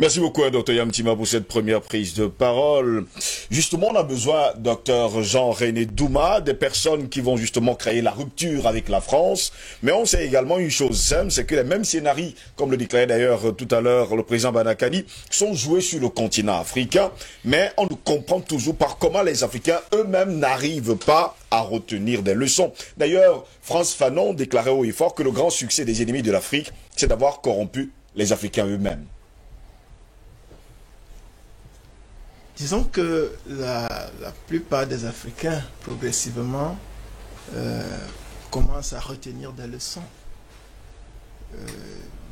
Merci beaucoup, Dr Yamtima, pour cette première prise de parole. Justement, on a besoin, Dr Jean-René Douma, des personnes qui vont justement créer la rupture avec la France. Mais on sait également une chose simple, c'est que les mêmes scénarios, comme le déclarait d'ailleurs tout à l'heure le président Banakani, sont joués sur le continent africain. Mais on ne comprend toujours pas comment les Africains eux-mêmes n'arrivent pas à retenir des leçons. D'ailleurs, Frantz Fanon déclarait haut et fort que le grand succès des ennemis de l'Afrique, c'est d'avoir corrompu les Africains eux-mêmes. Disons que la plupart des Africains, progressivement, commencent à retenir des leçons.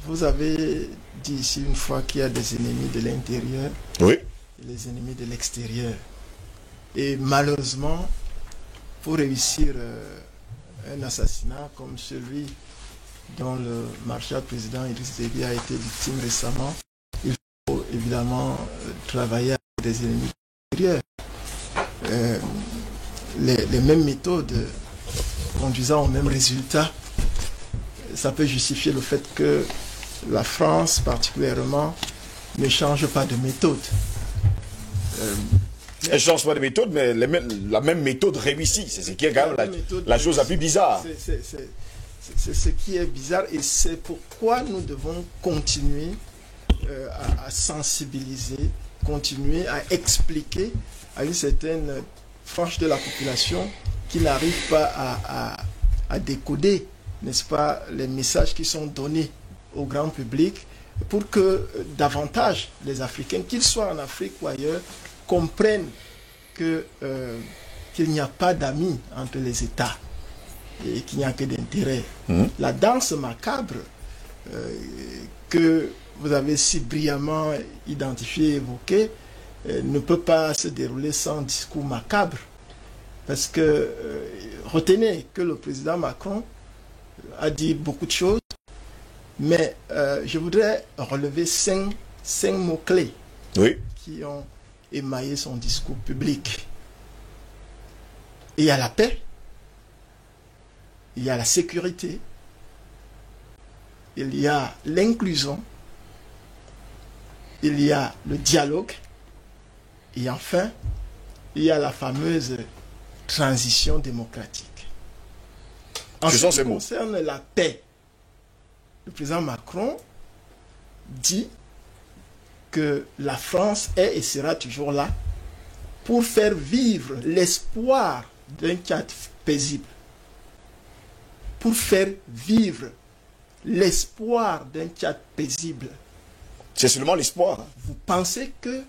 Vous avez dit ici une fois qu'il y a des ennemis de l'intérieur et les ennemis de l'extérieur. Et malheureusement, pour réussir un assassinat comme celui dont le marshal président Idriss Déby a été victime récemment, il faut évidemment travailler avec des ennemis extérieurs. Les mêmes méthodes conduisant au même résultat, ça peut justifier le fait que la France particulièrement ne change pas de méthode. Elle ne change pas de méthode, mais la même méthode réussit. C'est ce qui est quand même la chose la plus bizarre. C'est ce qui est bizarre et c'est pourquoi nous devons continuer à sensibiliser, continuer à expliquer à une certaine frange de la population qui n'arrive pas à décoder, n'est-ce pas, les messages qui sont donnés au grand public pour que davantage les Africains, qu'ils soient en Afrique ou ailleurs, comprennent qu'il n'y a pas d'amis entre les États et qu'il n'y a que d'intérêt. La danse macabre que vous avez si brillamment identifiée et évoquée ne peut pas se dérouler sans discours macabre. Parce que retenez que le président Macron a dit beaucoup de choses, mais je voudrais relever cinq mots-clés qui ont émaillé son discours public. Il y a la paix, il y a la sécurité, il y a l'inclusion, il y a le dialogue, et enfin, il y a la fameuse transition démocratique. En ce qui concerne la paix, le président Macron dit que la France est et sera toujours là pour faire vivre l'espoir d'un Tchad paisible. Pour faire vivre l'espoir d'un Tchad paisible. C'est seulement l'espoir. Vous pensez que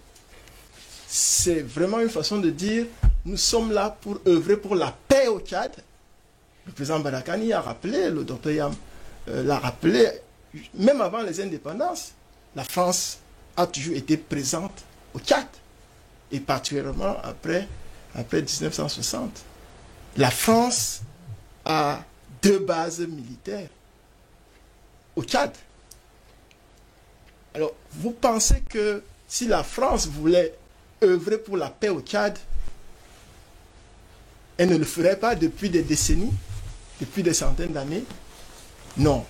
c'est vraiment une façon de dire nous sommes là pour œuvrer pour la paix au Tchad? Le président Barakani a rappelé, le docteur Yam l'a rappelé, même avant les indépendances, la France a toujours été présente au Tchad, et particulièrement après 1960. La France a 2 bases militaires au Tchad. Alors, vous pensez que si la France voulait œuvrer pour la paix au Tchad, elle ne le ferait pas depuis des décennies, depuis des centaines d'années? Non.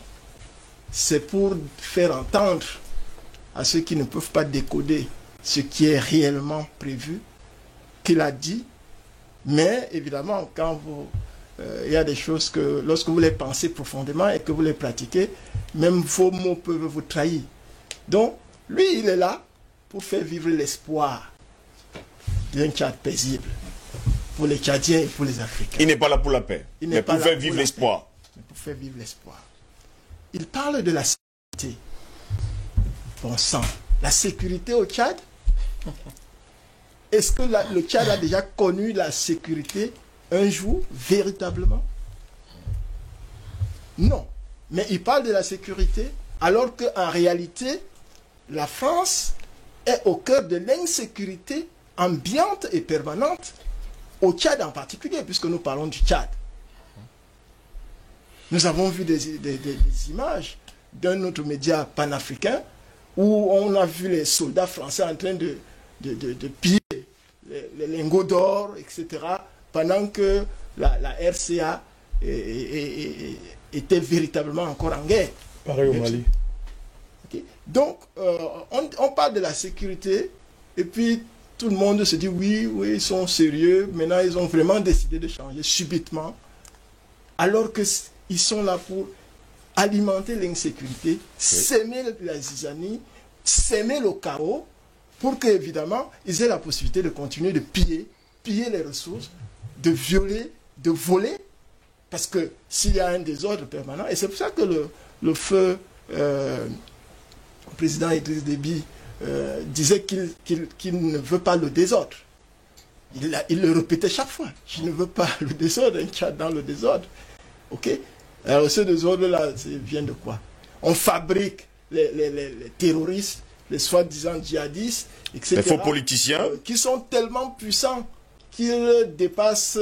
C'est pour faire entendre à ceux qui ne peuvent pas décoder ce qui est réellement prévu qu'il a dit. Mais évidemment, quand il y a des choses que lorsque vous les pensez profondément et que vous les pratiquez, même vos mots peuvent vous trahir. Donc, lui, il est là pour faire vivre l'espoir d'un Tchad paisible pour les Tchadiens et pour les Africains. Il n'est pas là pour la paix, mais pour faire vivre l'espoir. Pour faire vivre l'espoir. Il parle de la sécurité. Bon sang, la sécurité au Tchad? Est-ce que le Tchad a déjà connu la sécurité un jour, véritablement? Non. Mais il parle de la sécurité alors qu'en réalité, la France est au cœur de l'insécurité ambiante et permanente, au Tchad en particulier, puisque nous parlons du Tchad. Nous avons vu des images d'un autre média panafricain où on a vu les soldats français en train de piller les lingots d'or, etc., pendant que la RCA était véritablement encore en guerre. Pareil au Mali. Okay? Donc, on parle de la sécurité, et puis tout le monde se dit oui, ils sont sérieux. Maintenant, ils ont vraiment décidé de changer subitement, alors qu'ils sont là pour alimenter l'insécurité, s'aimer la zizanie, s'aimer le chaos, pour qu'évidemment, ils aient la possibilité de continuer de piller les ressources, de violer, de voler, parce que s'il y a un désordre permanent, et c'est pour ça que le feu président Idriss Déby disait qu'il ne veut pas le désordre. Il le répétait chaque fois. Je ne veux pas le désordre, un Tchad dans le désordre. Ok? Alors ce désordre-là, vient de quoi? On fabrique les terroristes, les soi-disant djihadistes, etc. Les faux politiciens. Qui sont tellement puissants qu'ils dépassent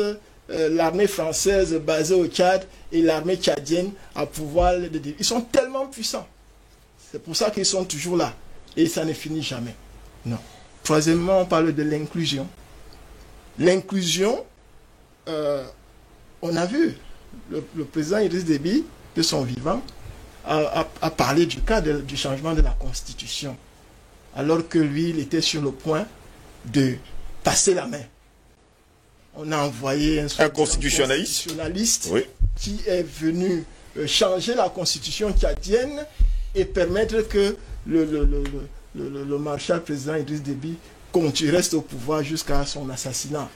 l'armée française basée au Tchad et l'armée tchadienne à pouvoir... Ils sont tellement puissants. C'est pour ça qu'ils sont toujours là. Et ça ne finit jamais. Non. Troisièmement, on parle de l'inclusion. L'inclusion, on a vu, le président Idriss Déby, de son vivant, a parlé du cas du changement de la Constitution. Alors que lui, il était sur le point de passer la main. On a envoyé un constitutionnaliste oui, qui est venu changer la Constitution tchadienne et permettre que le maréchal président Idriss Déby reste au pouvoir jusqu'à son assassinat.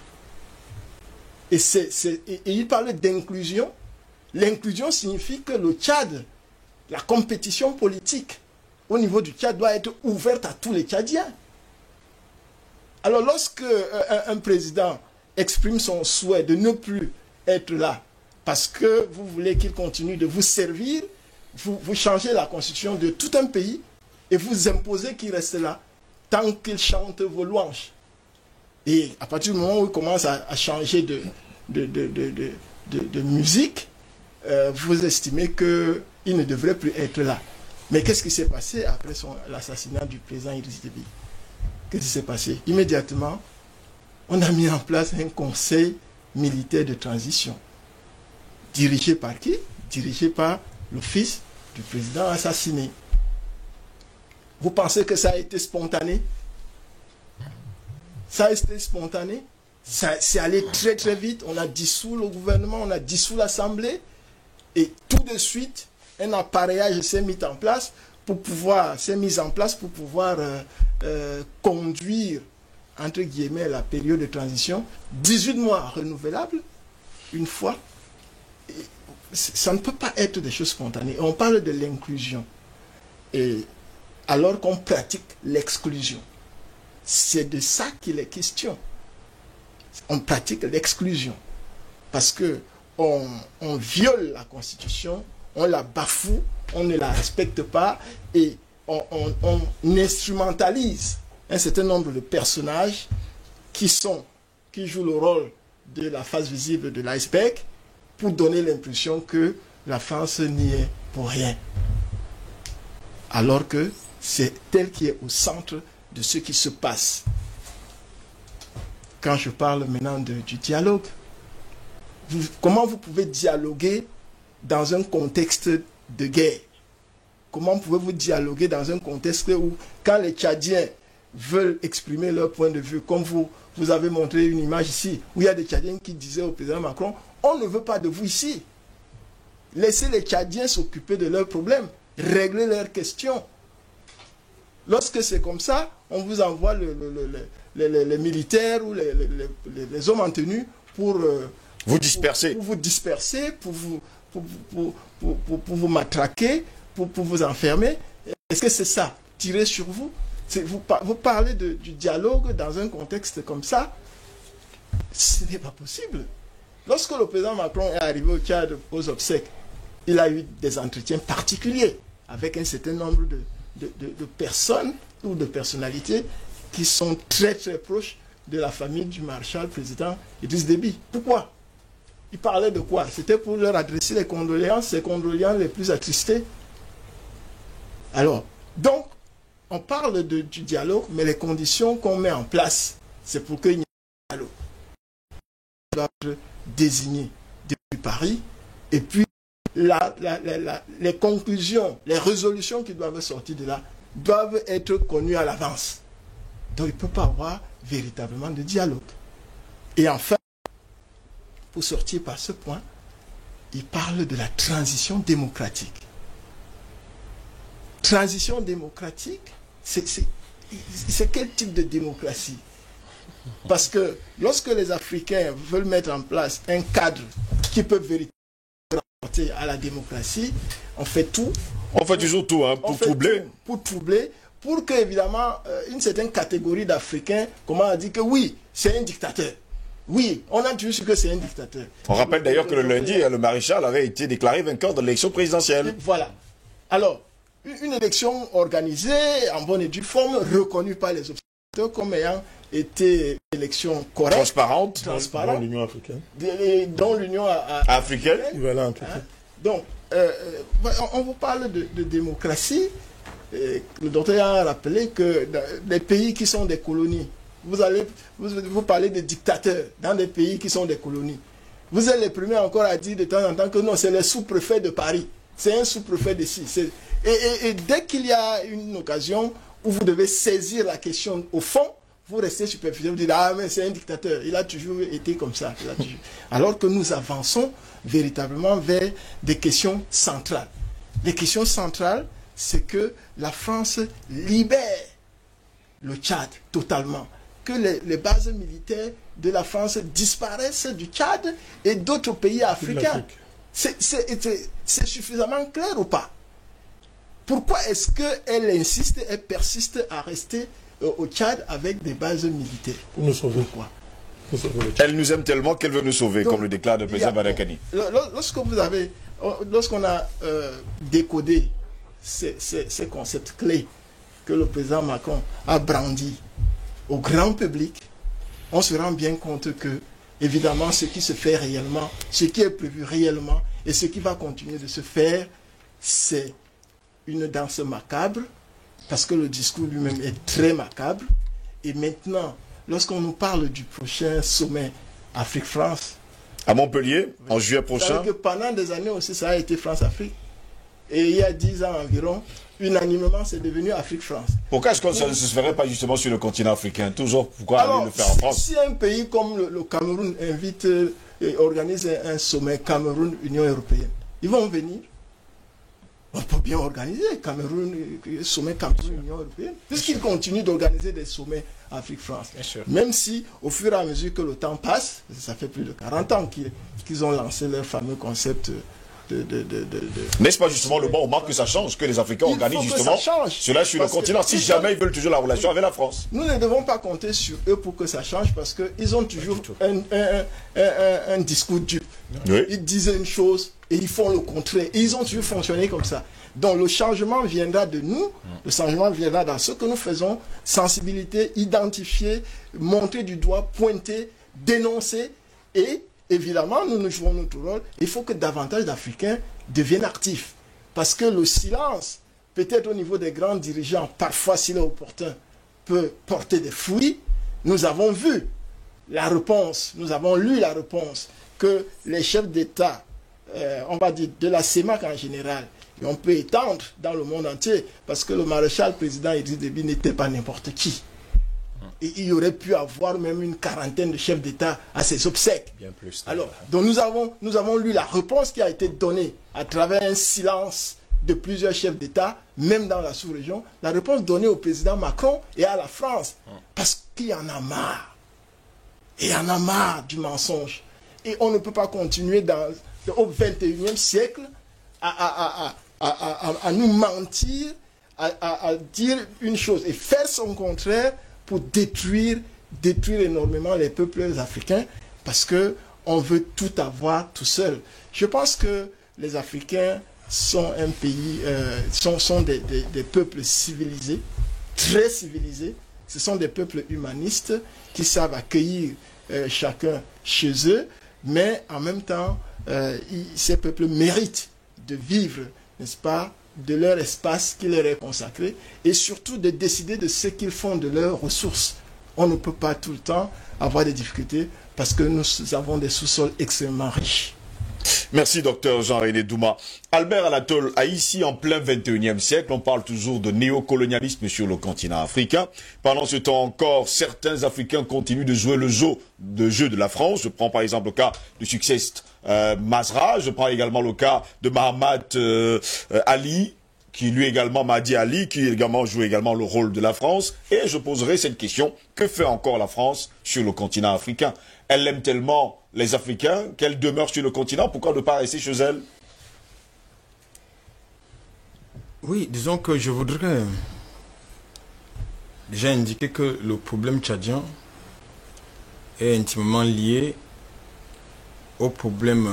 Et il parlait d'inclusion. L'inclusion signifie que le Tchad, la compétition politique au niveau du Tchad doit être ouverte à tous les Tchadiens. Alors lorsque un président exprime son souhait de ne plus être là parce que vous voulez qu'il continue de vous servir, vous changez la constitution de tout un pays et vous imposez qu'il reste là tant qu'il chante vos louanges. Et à partir du moment où il commence à changer de musique, vous estimez qu'il ne devrait plus être là. Mais qu'est-ce qui s'est passé après l'assassinat du président Idriss Déby? Qu'est-ce qui s'est passé? Immédiatement, on a mis en place un conseil militaire de transition. Dirigé par qui? Dirigé par le fils du président assassiné. Vous pensez que ça a été spontané? Ça a été spontané? C'est allé très très vite. On a dissous le gouvernement, on a dissous l'Assemblée. Et tout de suite, un appareillage s'est mis en place pour pouvoir conduire, entre guillemets, la période de transition. 18 mois renouvelables, une fois. Et ça ne peut pas être des choses spontanées. On parle de l'inclusion. Et alors qu'on pratique l'exclusion. C'est de ça qu'il est question. On pratique l'exclusion. Parce que on viole la Constitution, on la bafoue, on ne la respecte pas et on instrumentalise un certain nombre de personnages qui jouent le rôle de la face visible de l'iceberg pour donner l'impression que la France n'y est pour rien. Alors que c'est elle qui est au centre de ce qui se passe. Quand je parle maintenant du dialogue, comment vous pouvez dialoguer dans un contexte de guerre? Comment pouvez-vous dialoguer dans un contexte où, quand les Tchadiens veulent exprimer leur point de vue, comme vous avez montré une image ici, où il y a des Tchadiens qui disaient au président Macron, on ne veut pas de vous ici. Laissez les Tchadiens s'occuper de leurs problèmes, régler leurs questions. Lorsque c'est comme ça, on vous envoie les militaires ou les hommes en tenue pour vous disperser. Pour vous disperser, pour vous matraquer, pour vous enfermer. Est-ce que c'est ça? Tirer sur vous? Vous parlez du dialogue dans un contexte comme ça? Ce n'est pas possible. Lorsque le président Macron est arrivé au Tchad aux obsèques, il a eu des entretiens particuliers avec un certain nombre de personnes ou de personnalités qui sont très très proches de la famille du maréchal président Idriss Déby. Pourquoi? Il parlait de quoi? C'était pour leur adresser les condoléances les plus attristées. Alors, donc, on parle du dialogue, mais les conditions qu'on met en place, c'est pour qu'il y ait un dialogue. Il doit être désigné depuis Paris, et puis les conclusions, les résolutions qui doivent sortir de là doivent être connues à l'avance. Donc il ne peut pas avoir véritablement de dialogue. Et enfin, pour sortir par ce point, il parle de la transition démocratique. Transition démocratique, c'est quel type de démocratie? Parce que lorsque les Africains veulent mettre en place un cadre qui peut véritablement rapporter à la démocratie, on fait tout. On fait toujours tout, hein, pour troubler. Pour troubler, pour que, évidemment, une certaine catégorie d'Africains, comment on dit que oui, c'est un dictateur. Oui, on a toujours su que c'est un dictateur. On rappelle d'ailleurs que le lundi, le maréchal avait été déclaré vainqueur de l'élection présidentielle. Voilà. Alors, une élection organisée, en bonne et due forme, reconnue par les observateurs comme ayant été une élection correcte, transparente, dans l'Union africaine. Dans l'Union africaine. Voilà, en tout cas. Donc, on vous parle de démocratie. Le docteur a rappelé que dans les pays qui sont des colonies, vous parlez de dictateurs dans des pays qui sont des colonies. Vous êtes les premiers encore à dire de temps en temps que non, c'est le sous-préfet de Paris. C'est un sous-préfet d'ici. Et dès qu'il y a une occasion où vous devez saisir la question au fond, vous restez superficiel, vous dites, ah mais c'est un dictateur, il a toujours été comme ça. Alors que nous avançons véritablement vers des questions centrales. Les questions centrales, c'est que la France libère le Tchad totalement. Que les bases militaires de la France disparaissent du Tchad et d'autres pays africains. C'est suffisamment clair ou pas? Pourquoi est-ce qu'elle insiste, elle persiste à rester au Tchad avec des bases militaires? Pour nous sauver. Pourquoi? Elle nous aime tellement qu'elle veut nous sauver, donc, comme le déclare le président Badakani. Lorsqu'on a décodé ces concepts clés que le président Macron a brandis au grand public, on se rend bien compte que, évidemment, ce qui se fait réellement, ce qui est prévu réellement et ce qui va continuer de se faire, c'est une danse macabre, parce que le discours lui-même est très macabre. Et maintenant, lorsqu'on nous parle du prochain sommet Afrique-France, à Montpellier, en juillet prochain. Que pendant des années aussi, ça a été France-Afrique. Et il y a 10 ans environ, unanimement, c'est devenu Afrique-France. Pourquoi est-ce que ça ne se ferait pas justement sur le continent africain? Toujours, pourquoi aller le faire en France? Si un pays comme le Cameroun invite et organise un sommet Cameroun-Union européenne, ils vont venir. On peut bien organiser sommet Cameroun-Union européenne, puisqu'ils continuent d'organiser des sommets Afrique-France. Même si, au fur et à mesure que le temps passe, ça fait plus de 40 ans qu'ils ont lancé leur fameux concept N'est-ce pas justement le bon moment que ça change, que les Africains organisent justement cela sur le continent, si jamais ils veulent toujours la relation avec la France? Nous ne devons pas compter sur eux pour que ça change, parce qu'ils ont toujours un discours dupe. Oui. Ils disent une chose et ils font le contraire. Et ils ont toujours fonctionné comme ça. Donc le changement viendra de nous, le changement viendra dans ce que nous faisons, sensibilité, identifier, montrer du doigt, pointer, dénoncer et évidemment, nous jouons notre rôle. Il faut que davantage d'Africains deviennent actifs. Parce que le silence, peut-être au niveau des grands dirigeants, parfois s'il est opportun, peut porter des fruits. Nous avons vu la réponse, nous avons lu la réponse que les chefs d'État, on va dire de la CEMAC en général, et on peut étendre dans le monde entier, parce que le maréchal président Idriss Déby n'était pas n'importe qui. Et il y aurait pu avoir même une quarantaine de chefs d'État à ses obsèques. Bien plus. Alors, donc nous avons lu la réponse qui a été donnée à travers un silence de plusieurs chefs d'État, même dans la sous-région, la réponse donnée au président Macron et à la France. Parce qu'il y en a marre. Et il y en a marre du mensonge. Et on ne peut pas continuer au XXIe siècle à nous mentir, à dire une chose et faire son contraire pour détruire énormément les peuples africains, parce qu'on veut tout avoir tout seul. Je pense que les Africains sont un pays, sont des peuples civilisés, très civilisés. Ce sont des peuples humanistes qui savent accueillir chacun chez eux, mais en même temps, ces peuples méritent de vivre, n'est-ce pas, de leur espace qui leur est consacré, et surtout de décider de ce qu'ils font de leurs ressources. On ne peut pas tout le temps avoir des difficultés parce que nous avons des sous-sols extrêmement riches. Merci, docteur Jean-René Douma. Albert Anatole, ici en plein 21e siècle, on parle toujours de néocolonialisme sur le continent africain. Pendant ce temps encore, certains Africains continuent de jouer le jeu de la France. Je prends par exemple le cas du succès Masra, je prends également le cas de Mahamat Ali, qui lui également Mahdi Ali, qui également joue également le rôle de la France. Et je poserai cette question, que fait encore la France sur le continent africain? Elle aime tellement les Africains qu'elle demeure sur le continent, pourquoi ne pas rester chez elle? Oui, disons que je voudrais déjà indiquer que le problème tchadien est intimement lié au problème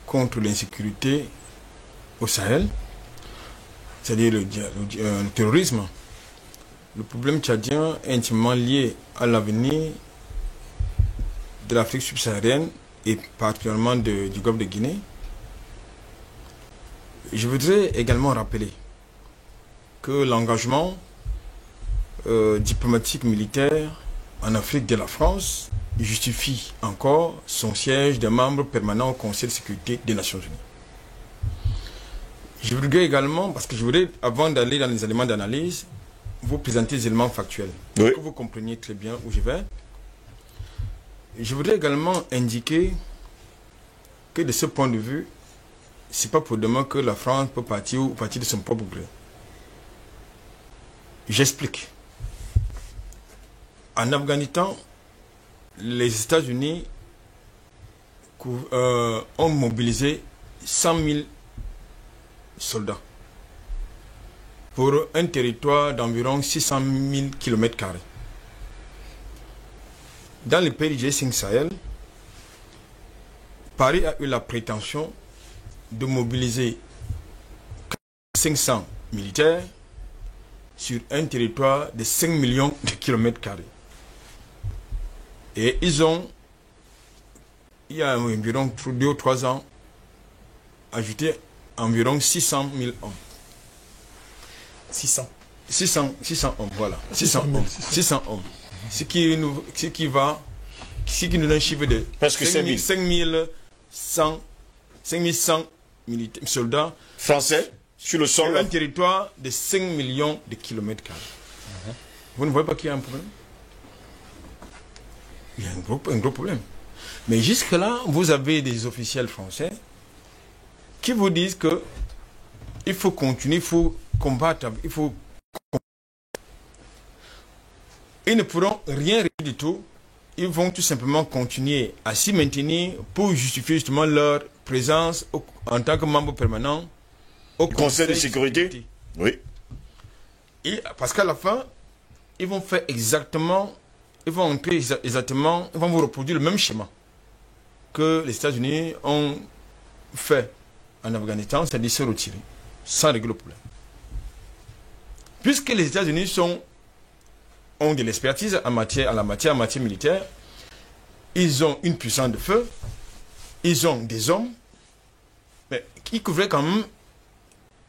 contre l'insécurité au Sahel, c'est-à-dire le terrorisme. Le problème tchadien est intimement lié à l'avenir de l'Afrique subsaharienne et particulièrement du Golfe de Guinée. Je voudrais également rappeler que l'engagement diplomatique militaire en Afrique de la France justifie encore son siège de membre permanent au Conseil de sécurité des Nations Unies. Je voudrais également, parce que je voudrais, avant d'aller dans les éléments d'analyse, vous présenter des éléments factuels, pour que vous compreniez très bien où je vais. Je voudrais également indiquer que de ce point de vue, c'est pas pour demain que la France peut partir ou partir de son propre gré. J'explique. En Afghanistan, les États-Unis ont mobilisé 100 000 soldats pour un territoire d'environ 600 000 km². Dans le pays du G5 Sahel, Paris a eu la prétention de mobiliser 500 militaires sur un territoire de 5 millions de km². Et ils ont, il y a environ 2 ou 3 ans, ajouté environ 600 000 hommes. 600 hommes, voilà. 600 hommes. Ce qui nous donne un chiffre de presque 5100 soldats français sur le sol. Un territoire de 5 millions de km². Vous ne voyez pas qu'il y a un problème? Il y a un gros problème. Mais jusque-là, vous avez des officiels français qui vous disent que il faut continuer, il faut combattre, ils ne pourront rien réaliser du tout. Ils vont tout simplement continuer à s'y maintenir pour justifier justement leur présence en tant que membre permanent au Conseil de sécurité. Oui. Et parce qu'à la fin, ils vont faire exactement, ils vont entrer exactement, ils vont vous reproduire le même schéma que les États-Unis ont fait en Afghanistan, c'est-à-dire se retirer, sans régler le problème. Puisque les États-Unis ont de l'expertise en matière militaire, ils ont une puissance de feu, ils ont des hommes, mais qui couvraient quand même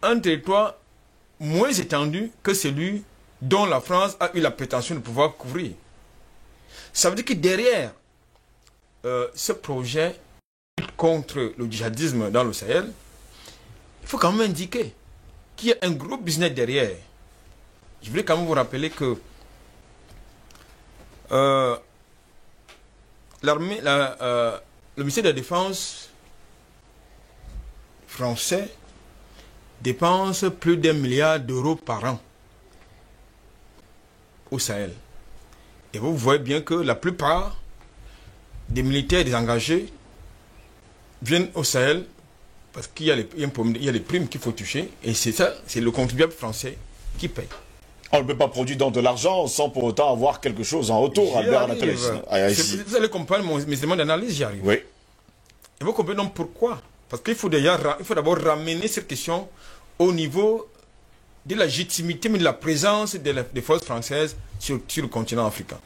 un territoire moins étendu que celui dont la France a eu la prétention de pouvoir couvrir. Ça veut dire que derrière ce projet contre le djihadisme dans le Sahel, il faut quand même indiquer qu'il y a un gros business derrière. Je voulais quand même vous rappeler que le ministère de la Défense français dépense plus d'1 milliard d'euros par an au Sahel. Et vous voyez bien que la plupart des militaires désengagés viennent au Sahel parce qu'il y a les primes qu'il faut toucher. Et c'est ça, c'est le contribuable français qui paye. On ne peut pas produire donc de l'argent sans pour autant avoir quelque chose en retour, Albert Anatole. Vous allez comprendre mes éléments d'analyse, j'y arrive. Oui. Et vous comprenez donc pourquoi? Parce qu'il faut d'abord ramener cette question au niveau de la légitimité, mais de la présence des forces françaises sur le continent africain.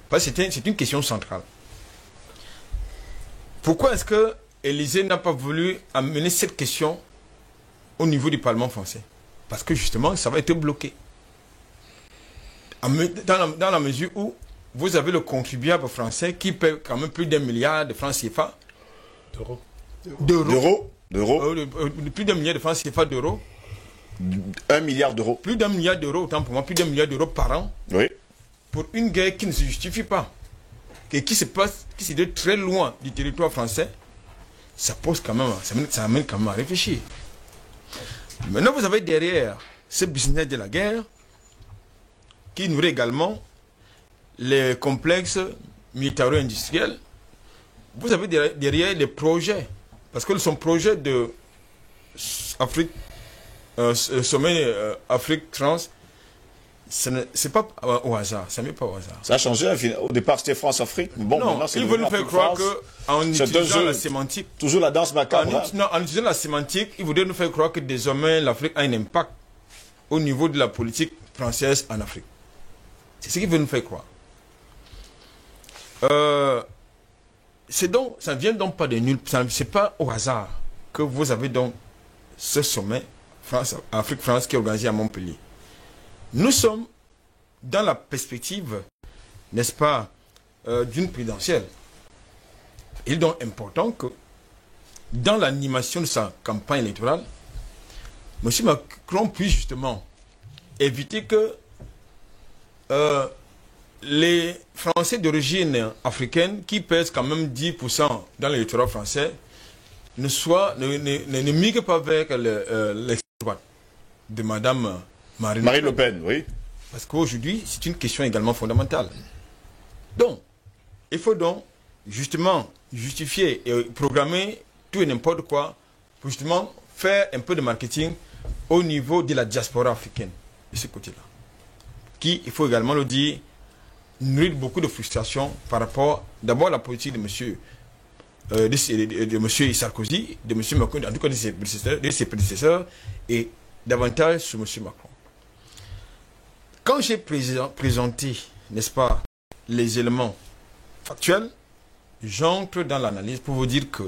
Parce que c'est une question centrale. Pourquoi est-ce que Élysée n'a pas voulu amener cette question au niveau du Parlement français? Parce que justement, ça va être bloqué. Dans la mesure où vous avez le contribuable français qui paie quand même plus d'1 milliard de francs CFA. D'euros. Plus d'1 milliard de francs CFA d'euros. 1 milliard d'euros. Plus d'1 milliard d'euros, autant pour moi, plus d'1 milliard d'euros par an. Oui. Pour une guerre qui ne se justifie pas. Et qui se passe, qui se dit très loin du territoire français. Ça pose quand même, ça amène quand même à réfléchir. Maintenant, vous avez derrière ce business de la guerre qui nourrit également les complexes militaro-industriels. Vous avez derrière les projets, parce que son projet de Afrique, sommet Afrique trans, c'est pas au hasard, ça n'est pas au hasard. Ça a changé, au départ c'était France-Afrique. Bon, non, ils veulent nous faire croire qu'en utilisant la sémantique... Toujours la danse macabre. En utilisant la sémantique, ils voudraient nous faire croire que désormais l'Afrique a un impact au niveau de la politique française en Afrique. C'est ce qu'ils veulent nous faire croire. Ça ne vient donc pas de nul, c'est pas au hasard que vous avez donc ce sommet Afrique-France qui est organisé à Montpellier. Nous sommes dans la perspective, n'est-ce pas, d'une présidentielle. Il est donc important que dans l'animation de sa campagne électorale, M. Macron puisse justement éviter que les Français d'origine africaine, qui pèsent quand même 10% dans l'électorat français, ne migrent pas vers l'extrême droite de Mme Marine Le Pen, oui. Parce qu'aujourd'hui, c'est une question également fondamentale. Donc, il faut donc justement justifier et programmer tout et n'importe quoi pour justement faire un peu de marketing au niveau de la diaspora africaine, de ce côté-là. Qui, il faut également le dire, nourrit beaucoup de frustration par rapport d'abord à la politique de M. Sarkozy, de M. Macron, en tout cas de ses prédécesseurs, et davantage sur M. Macron. Quand j'ai présenté, n'est-ce pas, les éléments factuels, j'entre dans l'analyse pour vous dire que,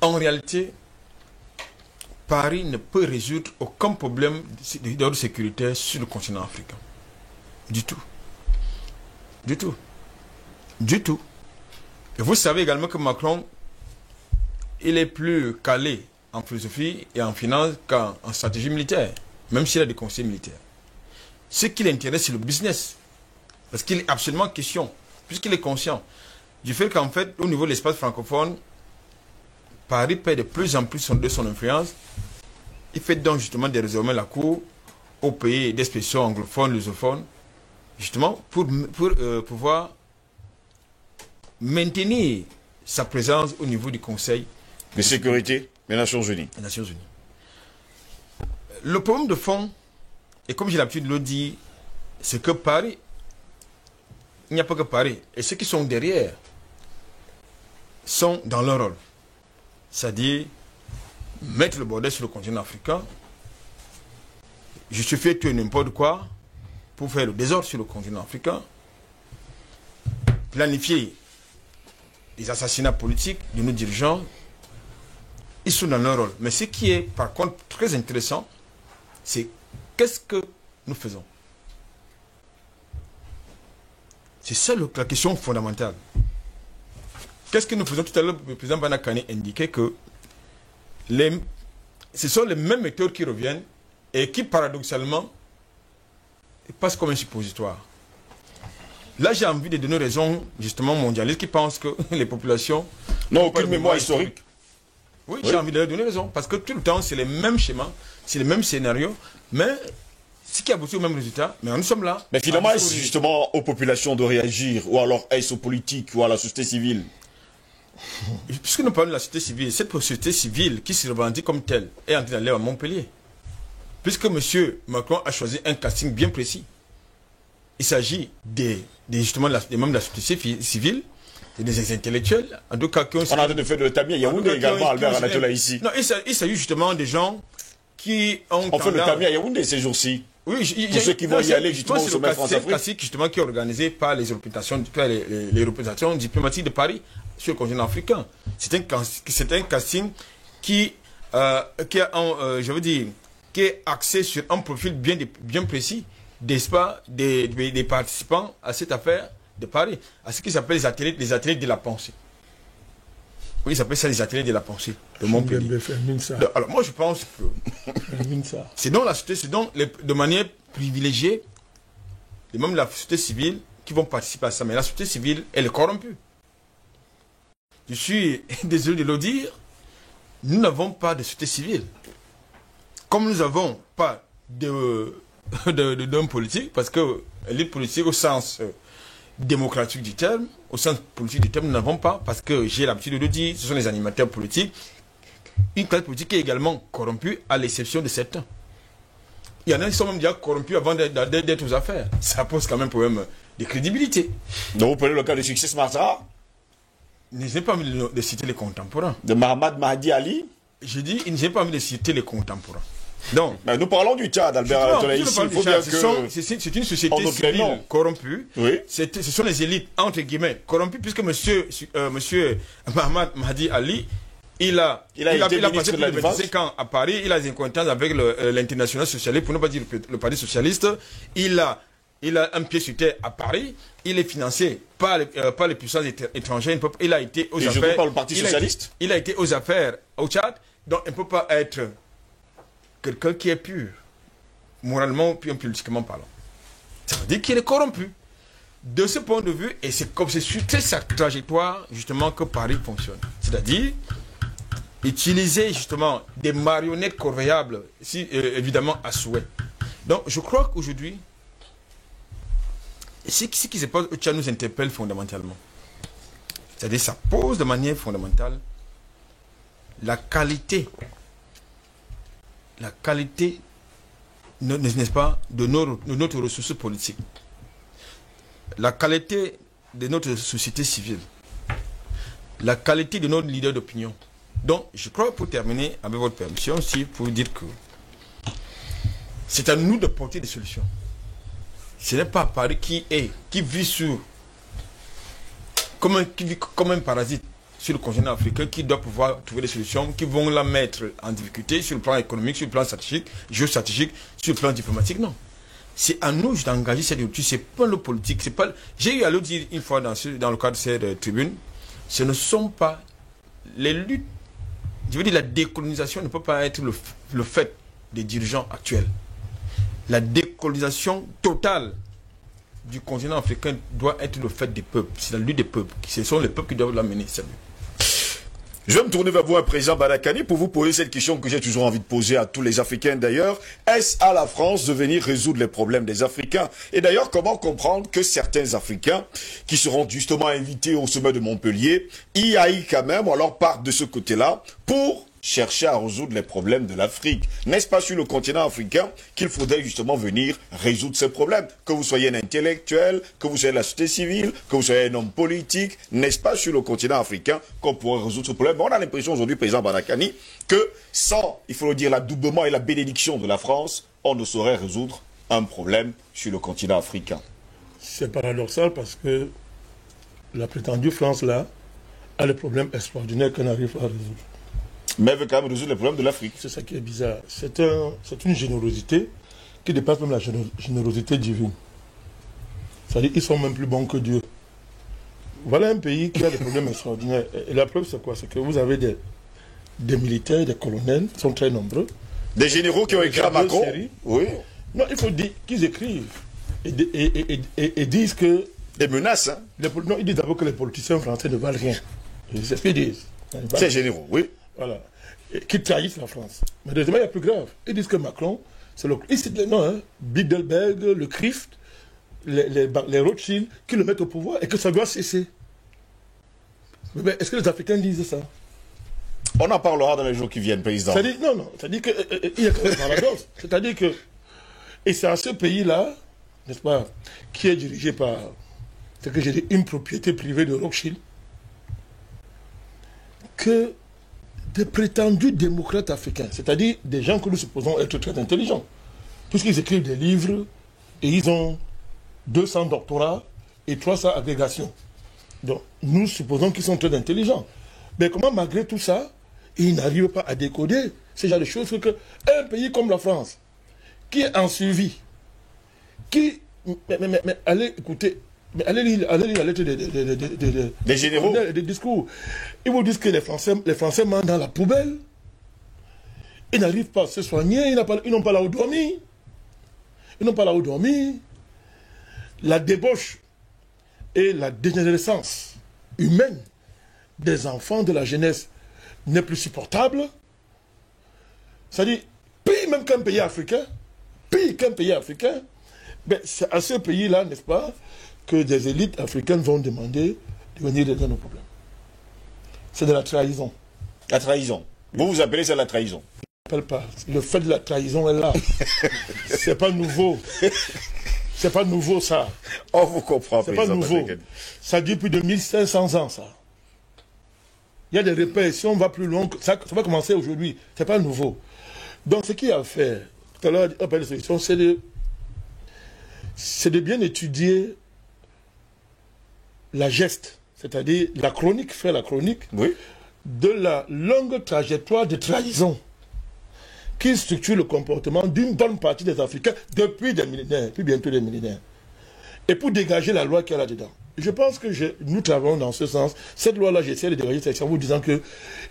en réalité, Paris ne peut résoudre aucun problème d'ordre sécuritaire sur le continent africain. Du tout. Du tout. Du tout. Et vous savez également que Macron, il est plus calé en philosophie et en finance qu'en stratégie militaire, même s'il a des conseils militaires. Ce qui l'intéresse, c'est le business. Parce qu'il est absolument question, puisqu'il est conscient du fait qu'en fait, au niveau de l'espace francophone, Paris perd de plus en plus de son influence. Il fait donc justement désormais la cour aux pays d'expression anglophone, lusophone, justement pour pouvoir maintenir sa présence au niveau du Conseil de sécurité des Nations Unies. Le problème de fond, et comme j'ai l'habitude de le dire, c'est que Paris, il n'y a pas que Paris, et ceux qui sont derrière sont dans leur rôle. C'est-à-dire mettre le bordel sur le continent africain, justifier tout et n'importe quoi pour faire le désordre sur le continent africain, planifier les assassinats politiques de nos dirigeants. Ils sont dans leur rôle. Mais ce qui est par contre très intéressant, c'est qu'est-ce que nous faisons? C'est ça la question fondamentale. Qu'est-ce que nous faisons? Tout à l'heure, le président Banakane indiquait que ce sont les mêmes méthodes qui reviennent et qui, paradoxalement, passent comme un suppositoire. Là, j'ai envie de donner raison, justement, mondialistes qui pensent que les populations n'ont aucune mémoire historique. Oui, j'ai envie de leur donner raison, parce que tout le temps, c'est les mêmes schémas, c'est les mêmes scénarios, mais ce qui aboutit au même résultat, mais nous sommes là. Mais finalement, est-ce justement aux populations de réagir, ou alors est-ce aux politiques, ou à la société civile? Puisque nous parlons de la société civile, cette société civile qui se revendique comme telle est en train d'aller à Montpellier. Puisque M. Macron a choisi un casting bien précis. Il s'agit justement des membres de la société civile, des intellectuels, en tout cas qui ont... On a en train de faire de tamis à Yaoundé également, Albert Anatola ici. Non, il s'agit justement des gens qui ont... On fait le tamis à Yaoundé ces jours-ci. Oui, pour ceux qui vont y aller justement au sommet France-Afrique. C'est le classique justement qui est organisé par les représentations diplomatiques de Paris sur le continent africain. C'est un casting qui est axé sur un profil bien précis des participants à cette affaire de Paris, à ce qu'ils appellent les ateliers de la pensée. Oui, ils appellent ça les ateliers de la pensée de Montpellier. Alors moi je pense que c'est dans la société, c'est dans de manière privilégiée, et même la société civile qui vont participer à ça. Mais la société civile, elle est corrompue. Je suis désolé de le dire, nous n'avons pas de société civile. Comme nous n'avons pas d'hommes politiques, parce que l'élite politique au sens démocratique du terme, au sens politique du terme, nous n'avons pas, parce que j'ai l'habitude de le dire, ce sont les animateurs politiques, une classe politique qui est également corrompue, à l'exception de certains. Il y en a qui sont même déjà corrompus avant d'être aux affaires. Ça pose quand même un problème de crédibilité. Donc vous prenez le cas de Succès Matra? Je n'ai pas envie de citer les contemporains. De Mahamad Mahdi Ali? Je dis, je n'ai pas envie de citer les contemporains. Donc, mais nous parlons du Tchad, Albert. C'est une société civile corrompue. Oui. Ce sont les élites, entre guillemets, corrompues, puisque monsieur Mahamad Mahdi Ali, il a passé plus de 25 ans à Paris, il a des acquaintances avec l'international socialiste, pour ne pas dire le parti socialiste. Il a un pied sur terre à Paris, il est financé par les puissances étrangères. Il a été aux affaires. Je par le parti socialiste. Il a été aux affaires au Tchad, donc il ne peut pas être quelqu'un qui est pur, moralement puis politiquement parlant. Ça veut dire qu'il est corrompu. De ce point de vue, et c'est comme c'est sur sa trajectoire justement que Paris fonctionne. C'est-à-dire utiliser justement des marionnettes corvéables, évidemment à souhait. Donc je crois qu'aujourd'hui, ce qui se passe au Tchad nous interpelle fondamentalement. C'est-à-dire ça pose de manière fondamentale la qualité, n'est-ce pas, de notre ressource politique, la qualité de notre société civile, la qualité de notre leader d'opinion. Donc, je crois, pour terminer, avec votre permission aussi, pour vous dire que c'est à nous de porter des solutions. Ce n'est pas Paris qui vit comme un parasite sur le continent africain, qui doit pouvoir trouver des solutions qui vont la mettre en difficulté sur le plan économique, sur le plan stratégique, géostratégique, sur le plan diplomatique. Non. C'est à nous d'engager cette lutte. C'est pas le politique. C'est pas. J'ai eu à le dire une fois dans le cadre de cette tribune. Ce ne sont pas les luttes. Je veux dire, la décolonisation ne peut pas être le fait des dirigeants actuels. La décolonisation totale du continent africain doit être le fait des peuples. C'est la lutte des peuples. Ce sont les peuples qui doivent la mener, cette lutte. Je vais me tourner vers vous, un président Badakani, pour vous poser cette question que j'ai toujours envie de poser à tous les Africains d'ailleurs. Est-ce à la France de venir résoudre les problèmes des Africains? Et d'ailleurs, comment comprendre que certains Africains, qui seront justement invités au sommet de Montpellier, y aillent quand même, ou alors partent de ce côté-là, pour chercher à résoudre les problèmes de l'Afrique? N'est-ce pas sur le continent africain qu'il faudrait justement venir résoudre ces problèmes? Que vous soyez un intellectuel, que vous soyez de la société civile, que vous soyez un homme politique, n'est-ce pas sur le continent africain qu'on pourrait résoudre ce problème? On a l'impression aujourd'hui, président Badakani, que sans, il faut le dire, l'adoubement et la bénédiction de la France, on ne saurait résoudre un problème sur le continent africain. C'est paradoxal parce que la prétendue France, là, a des problèmes extraordinaires qu'on n'arrive pas à résoudre. Mais elle veut quand même résoudre les problèmes de l'Afrique. C'est ça qui est bizarre. C'est une générosité qui dépasse même la générosité divine. C'est-à-dire qu'ils sont même plus bons que Dieu. Voilà un pays qui a des problèmes extraordinaires. Et la preuve, c'est quoi? C'est que vous avez des militaires, des colonels, qui sont très nombreux. Des généraux qui ont écrit à Macron. Oui. Non, il faut dire qu'ils écrivent et disent que... Des menaces, hein? Non, ils disent d'abord que les politiciens français ne valent rien. C'est ce qu'ils disent. Ces généraux, oui. Voilà. Qui trahissent la France. Mais deuxièmement, il y a plus grave. Ils disent que Macron, c'est le... Ils citent les noms, hein. Bilderberg, le Christ, les Rothschild, qui le mettent au pouvoir et que ça doit cesser. Mais est-ce que les Africains disent ça? On en parlera dans les jours qui viennent, président. C'est-à-dire, non. C'est-à-dire qu'il y a quand même un paradoxe. C'est-à-dire que... Et c'est à ce pays-là, n'est-ce pas, qui est dirigé par... C'est que j'ai dit une propriété privée de Rothschild, que des prétendus démocrates africains, c'est-à-dire des gens que nous supposons être très intelligents, puisqu'ils écrivent des livres et ils ont 200 doctorats et 300 agrégations. Donc, nous supposons qu'ils sont très intelligents. Mais comment, malgré tout ça, ils n'arrivent pas à décoder ce genre de choses que un pays comme la France, qui est en survie, qui... Mais allez écouter, mais allez lire la lettre des généraux, des discours. Ils vous disent que les Français mentent dans la poubelle. Ils n'arrivent pas à se soigner, ils n'ont pas là où dormir. Ils n'ont pas là où dormir. La débauche et la dégénérescence humaine des enfants de la jeunesse n'est plus supportable. C'est-à-dire, pire même qu'un pays africain, ben, c'est à ce pays-là, n'est-ce pas, que des élites africaines vont demander de venir régler nos problèmes. C'est de la trahison. La trahison. Vous appelez ça la trahison? Pas. Le fait de la trahison est là. C'est pas nouveau. C'est pas nouveau, ça. On vous comprend. C'est pas nouveau. Ça dure plus de 1500 ans, ça. Il y a des repères. Si on va plus loin, ça va commencer aujourd'hui. C'est pas nouveau. Donc, ce qu'il y a à faire, tout à l'heure, on parle de solution, c'est de bien étudier la geste, c'est-à-dire la chronique, faire la chronique, oui, de la longue trajectoire de trahison qui structure le comportement d'une bonne partie des Africains depuis des millénaires, puis bientôt des millénaires. Et pour dégager la loi qu'il y a là-dedans. Je pense que nous travaillons dans ce sens. Cette loi-là, j'essaie de dégager cette en vous disant que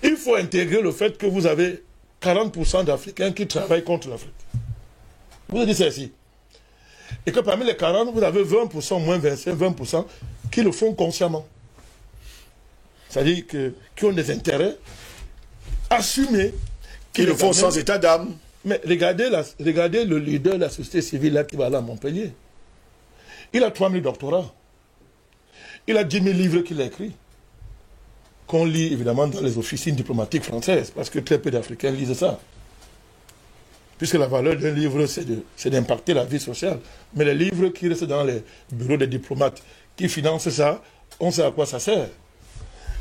il faut intégrer le fait que vous avez 40% d'Africains qui travaillent contre l'Afrique. Vous avez dit ça ici. Et que parmi les 40, vous avez 20%, moins 25, 20% qui le font consciemment. C'est-à-dire qui ont des intérêts assumés. Qui le font sans état d'âme. Mais regardez le leader de la société civile là qui va là à Montpellier. Il a 3000 doctorats. Il a 10 000 livres qu'il a écrits. Qu'on lit évidemment dans les officines diplomatiques françaises, parce que très peu d'Africains lisent ça. Puisque la valeur d'un livre, c'est d'impacter la vie sociale. Mais les livres qui restent dans les bureaux des diplomates, qui financent ça, on sait à quoi ça sert.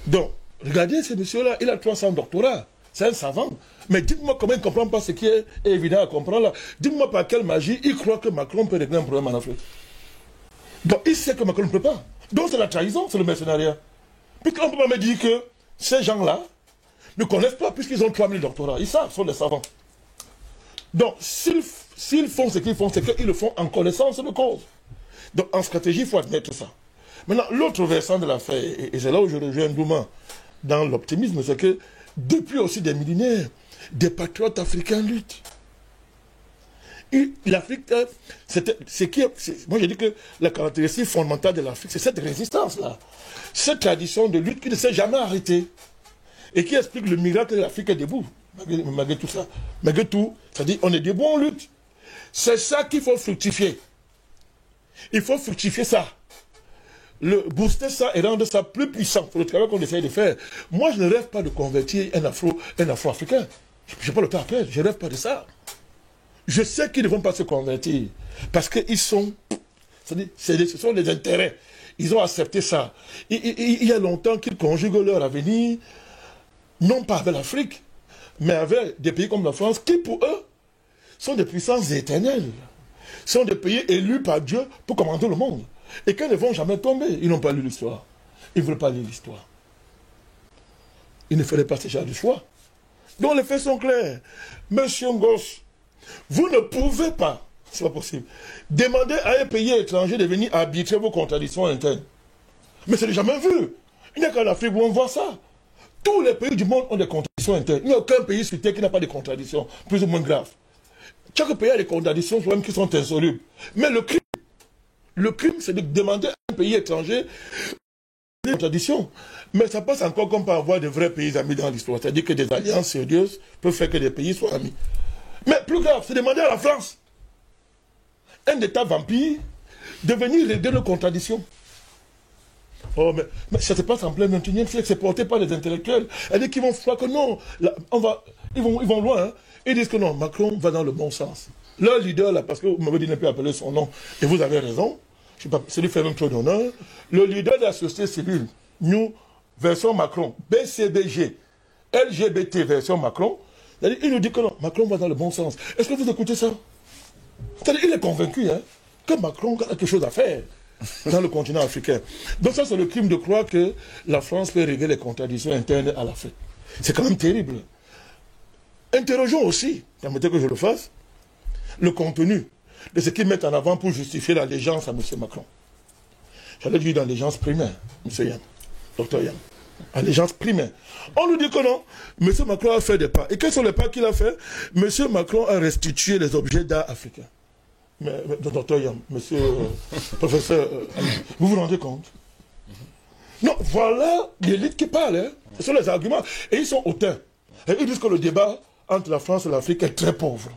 Donc, regardez ce monsieur-là, il a 300 doctorats. C'est un savant. Mais dites-moi comment il ne comprend pas ce qui est évident à comprendre là. Dites-moi par quelle magie il croit que Macron peut régler un problème en Afrique. Donc, il sait que Macron ne peut pas. Donc, c'est la trahison, c'est le mercenariat. Puisqu'on ne peut pas me dire que ces gens-là ne connaissent pas, puisqu'ils ont 3000 doctorats. Ils savent, ce sont des savants. Donc, s'ils font ce qu'ils font, c'est qu'ils le font en connaissance de cause. Donc, en stratégie, il faut admettre ça. Maintenant, l'autre versant de l'affaire, et c'est là où je rejoins Douma dans l'optimisme, c'est que depuis aussi des millénaires, des patriotes africains luttent. L'Afrique, moi je dis que la caractéristique fondamentale de l'Afrique, c'est cette résistance-là. Cette tradition de lutte qui ne s'est jamais arrêtée. Et qui explique le miracle de l'Afrique est debout. Malgré tout ça. Malgré tout, c'est-à-dire on est debout, on lutte. C'est ça qu'il faut fructifier. Il faut fructifier ça. Booster ça et rendre ça plus puissant pour le travail qu'on essaie de faire. Moi, je ne rêve pas de convertir un Afro-Africain. Je n'ai pas le temps à perdre. Je ne rêve pas de ça. Je sais qu'ils ne vont pas se convertir. Parce qu'ils sont... ce sont des intérêts. Ils ont accepté ça. Il y a longtemps qu'ils conjuguent leur avenir, non pas avec l'Afrique, mais avec des pays comme la France, qui pour eux sont des puissances éternelles. Sont des pays élus par Dieu pour commander le monde. Et qu'ils ne vont jamais tomber. Ils n'ont pas lu l'histoire. Ils ne veulent pas lire l'histoire. Ils ne feraient pas ce genre de choix. Donc les faits sont clairs. Monsieur Ngos, vous ne pouvez pas, c'est pas possible, demander à un pays étranger de venir arbitrer vos contradictions internes. Mais c'est jamais vu. Il n'y a qu'en Afrique où on voit ça. Tous les pays du monde ont des contradictions internes. Il n'y a aucun pays sur Terre qui n'a pas de contradictions, plus ou moins graves. Chaque pays a des contradictions, même qui sont insolubles. Mais le crime, c'est de demander à un pays étranger des contradictions. Mais ça passe encore comme par avoir de vrais pays amis dans l'histoire. C'est-à-dire que des alliances sérieuses peuvent faire que des pays soient amis. Mais plus grave, c'est demander à la France, un État vampire, de venir régler nos contradictions. Oh, mais ça se passe en plein 21e siècle, c'est porté par les intellectuels. Elle dit qu'ils vont faire que non, là, ils vont loin. Hein. Ils disent que non, Macron va dans le bon sens. Leur leader, là, parce que vous m'avez dit ne plus appeler son nom, et vous avez raison, je sais pas, c'est lui faire un trop d'honneur, le leader de la société civile, nous, version Macron, BCBG, LGBT version Macron, il nous dit que non, Macron va dans le bon sens. Est-ce que vous écoutez ça? C'est-à-dire, il est convaincu hein, que Macron a quelque chose à faire dans le continent africain. Donc ça, c'est le crime de croire que la France peut régler les contradictions internes à l'Afrique. C'est quand même terrible. Interrogeons aussi, permettez que je le fasse, le contenu de ce qu'ils mettent en avant pour justifier l'allégeance à M. Macron. J'allais dire l'allégeance primaire, M. Yam, Dr Yam. Allégeance primaire. On nous dit que non, M. Macron a fait des pas. Et quels sont les pas qu'il a fait? M. Macron a restitué les objets d'art africains. Mais, Dr Yam, monsieur professeur, vous vous rendez compte? Non, voilà l'élite qui parle. Hein. Ce sont les arguments. Et ils sont hautains. Et ils disent que le débat entre la France et l'Afrique est très pauvre.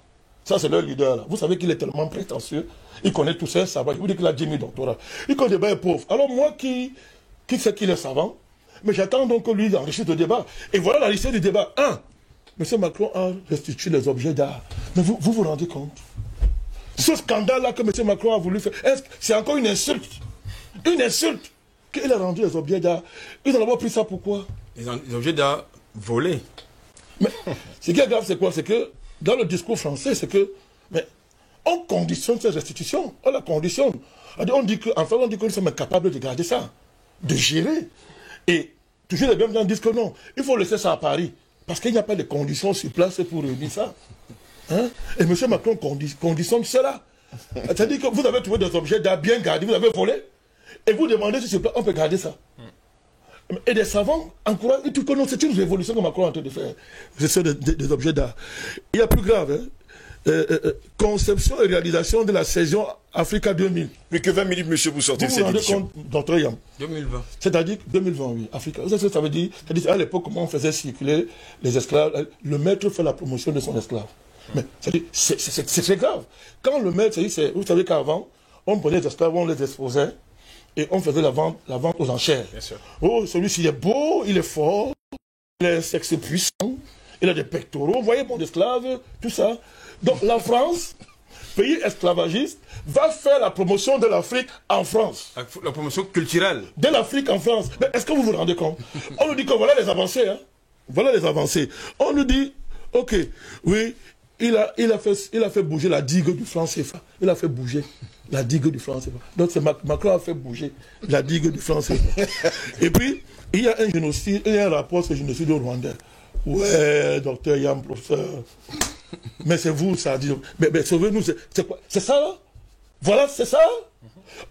Ça, c'est leur leader, là. Vous savez qu'il est tellement prétentieux. Il connaît tout ça, ça va. Je vous dis qu'il a 10 000 doctorats. Il connaît le débat est pauvre. Alors moi, qui sait qu'il est savant? Mais j'attends donc que lui enrichisse le débat. Et voilà la liste du débat. 1. M. Macron a restitué les objets d'art. Mais vous vous rendez compte? Ce scandale-là que M. Macron a voulu faire, c'est encore une insulte. Une insulte. Qu'il a rendu les objets d'art. Ils en ont pris ça pourquoi? Les objets d'art volés. Mais ce qui est grave, c'est quoi? C'est que dans le discours français, c'est que mais on conditionne ces restitutions. On la conditionne. On dit que nous sommes incapables de garder ça, de gérer. Et toujours les mêmes gens disent que non, il faut laisser ça à Paris. Parce qu'il n'y a pas de conditions sur place pour réunir ça. Hein? Et M. Macron conditionne cela. C'est-à-dire que vous avez trouvé des objets d'art bien gardés, vous avez volé. Et vous demandez si sur place, on peut garder ça. Et des savants encouragent, ils disent que non, c'est une révolution que Macron est en train de faire. C'est des objets d'art. Il y a plus grave, hein? Conception et réalisation de la saison Africa 2000. Plus que 20 minutes, monsieur, vous sortez de cette édition. Vous vous rendez compte, Dr Yam? 2020. C'est-à-dire 2020, oui, Africa. Ça veut dire, à l'époque, comment on faisait circuler les esclaves, le maître fait la promotion de son esclave. Mais c'est très grave. Quand le maître, vous savez qu'avant, on prenait les esclaves, on les exposait, et on faisait la vente aux enchères. Bien sûr. Oh, celui-ci est beau, il est fort, il a un sexe puissant, il a des pectoraux, vous voyez, mon esclave, tout ça. Donc la France, pays esclavagiste, va faire la promotion de l'Afrique en France. La promotion culturelle. De l'Afrique en France. Mais est-ce que vous vous rendez compte? On nous dit que voilà les avancées. Hein? Voilà les avancées. On nous dit, ok, oui, il a fait bouger la digue du franc CFA. Il a fait bouger la digue du franc CFA. Donc c'est Macron a fait bouger la digue du franc CFA. Et puis, il y a un génocide, il y a un rapport sur le génocide au Rwanda. Ouais, docteur Yam, professeur. Mais c'est vous, ça dit. Mais sauvez-nous, c'est quoi? C'est ça, là? Voilà, c'est ça?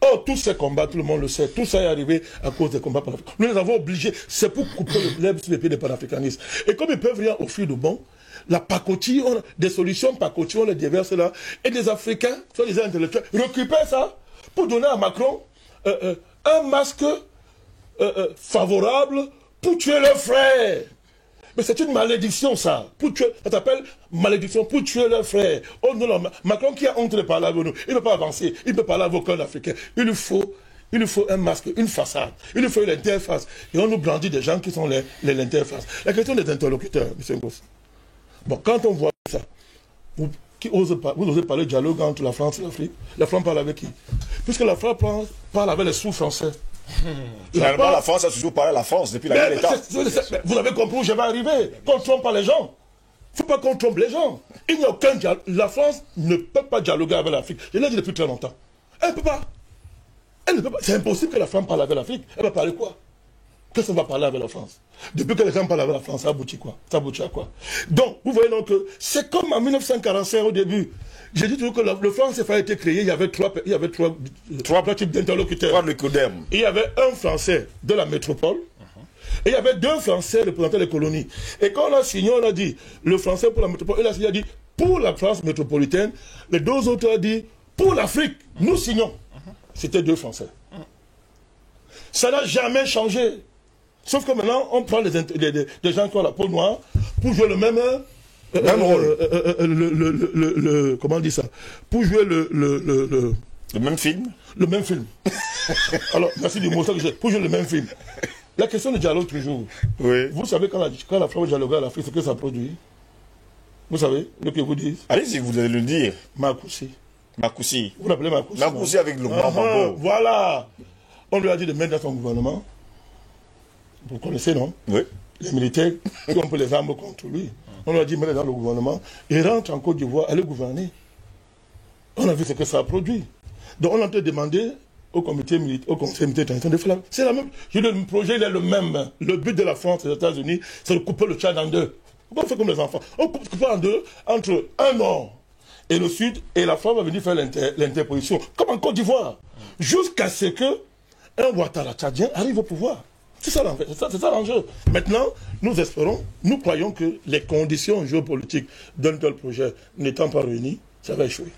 Oh, tous ces combats, tout le monde le sait, tout ça est arrivé à cause des combats panafricains. Nous les avons obligés, c'est pour couper l'herbe sur les pieds des panafricanistes. Et comme ils peuvent rien offrir de bon, la pacotille, des solutions pacotille, on les déverse là, et des Africains, soit des intellectuels, récupèrent ça pour donner à Macron un masque favorable pour tuer leurs frères. Mais c'est une malédiction, ça. Ça s'appelle malédiction pour tuer leurs frères. Oh non, non, Macron qui a honte de parler avec nous, il ne peut pas avancer, il ne peut parler avec aucun Africain. Il lui faut un masque, une façade. Il lui faut une interface. Et on nous brandit des gens qui sont l'interface. La question des interlocuteurs, M. Ngoss. Bon, quand on voit ça, vous osez parler de dialogue entre la France et l'Afrique. La France parle avec qui? Puisque la France parle avec les sous-français. Finalement, la France a toujours parlé à la France depuis la guerre d'État. Vous avez compris où je vais arriver. Qu'on ne trompe pas les gens. Il ne faut pas qu'on trompe les gens. Il n'y a aucun dialogue. La France ne peut pas dialoguer avec l'Afrique. Je l'ai dit depuis très longtemps. Elle ne peut pas. Elle ne peut pas. C'est impossible que la France parle avec l'Afrique. Elle va parler quoi? Qu'est-ce qu'on va parler avec la France? Depuis que les gens parlent avec la France, ça aboutit quoi? Ça aboutit à quoi? Donc, vous voyez donc que c'est comme en 1945 au début. J'ai dit toujours que le franc CFA a été créé, il y avait trois types d'interlocuteurs. Il y avait un Français de la métropole, et il y avait deux Français représentant les colonies. Et quand on a signé, on a dit, le Français pour la métropole, il a signé, il a dit, pour la France métropolitaine, les deux autres ont dit, pour l'Afrique, nous signons. C'était deux Français. Ça n'a jamais changé. Sauf que maintenant, on prend des gens qui ont la peau noire pour jouer le même rôle. Comment on dit ça? Pour jouer le même film? Le même film. Alors, merci du mot, ça que j'ai. Pour jouer le même film. La question de dialogue toujours. Oui. Vous savez quand la France dialogue à l'Afrique, ce que ça produit? Vous savez, le que vous dites? Allez-y, vous allez le dire. Marcoussi. Marcoussi. Vous l'appelez Marcoussi? Marcoussi avec le Mambo. Voilà. On lui a dit de mettre dans son gouvernement. Vous connaissez, non? Oui. Les militaires qui ont pris les armes contre lui. On lui a dit, mettez dans le gouvernement. Il rentre en Côte d'Ivoire, allez gouverner. On a vu ce que ça a produit. Donc on a demandé au comité militaire, au conseil militaire international de faire la... C'est la même. Le projet, il est le même. Le but de la France et des États-Unis, c'est de couper le Tchad en deux. On fait comme les enfants. On coupe en deux entre un nord et le Sud, et la France va venir faire l'interposition, comme en Côte d'Ivoire, jusqu'à ce que un Ouattara tchadien arrive au pouvoir. C'est ça l'enjeu. Maintenant, nous espérons, nous croyons que les conditions géopolitiques d'un tel projet n'étant pas réunies, ça va échouer.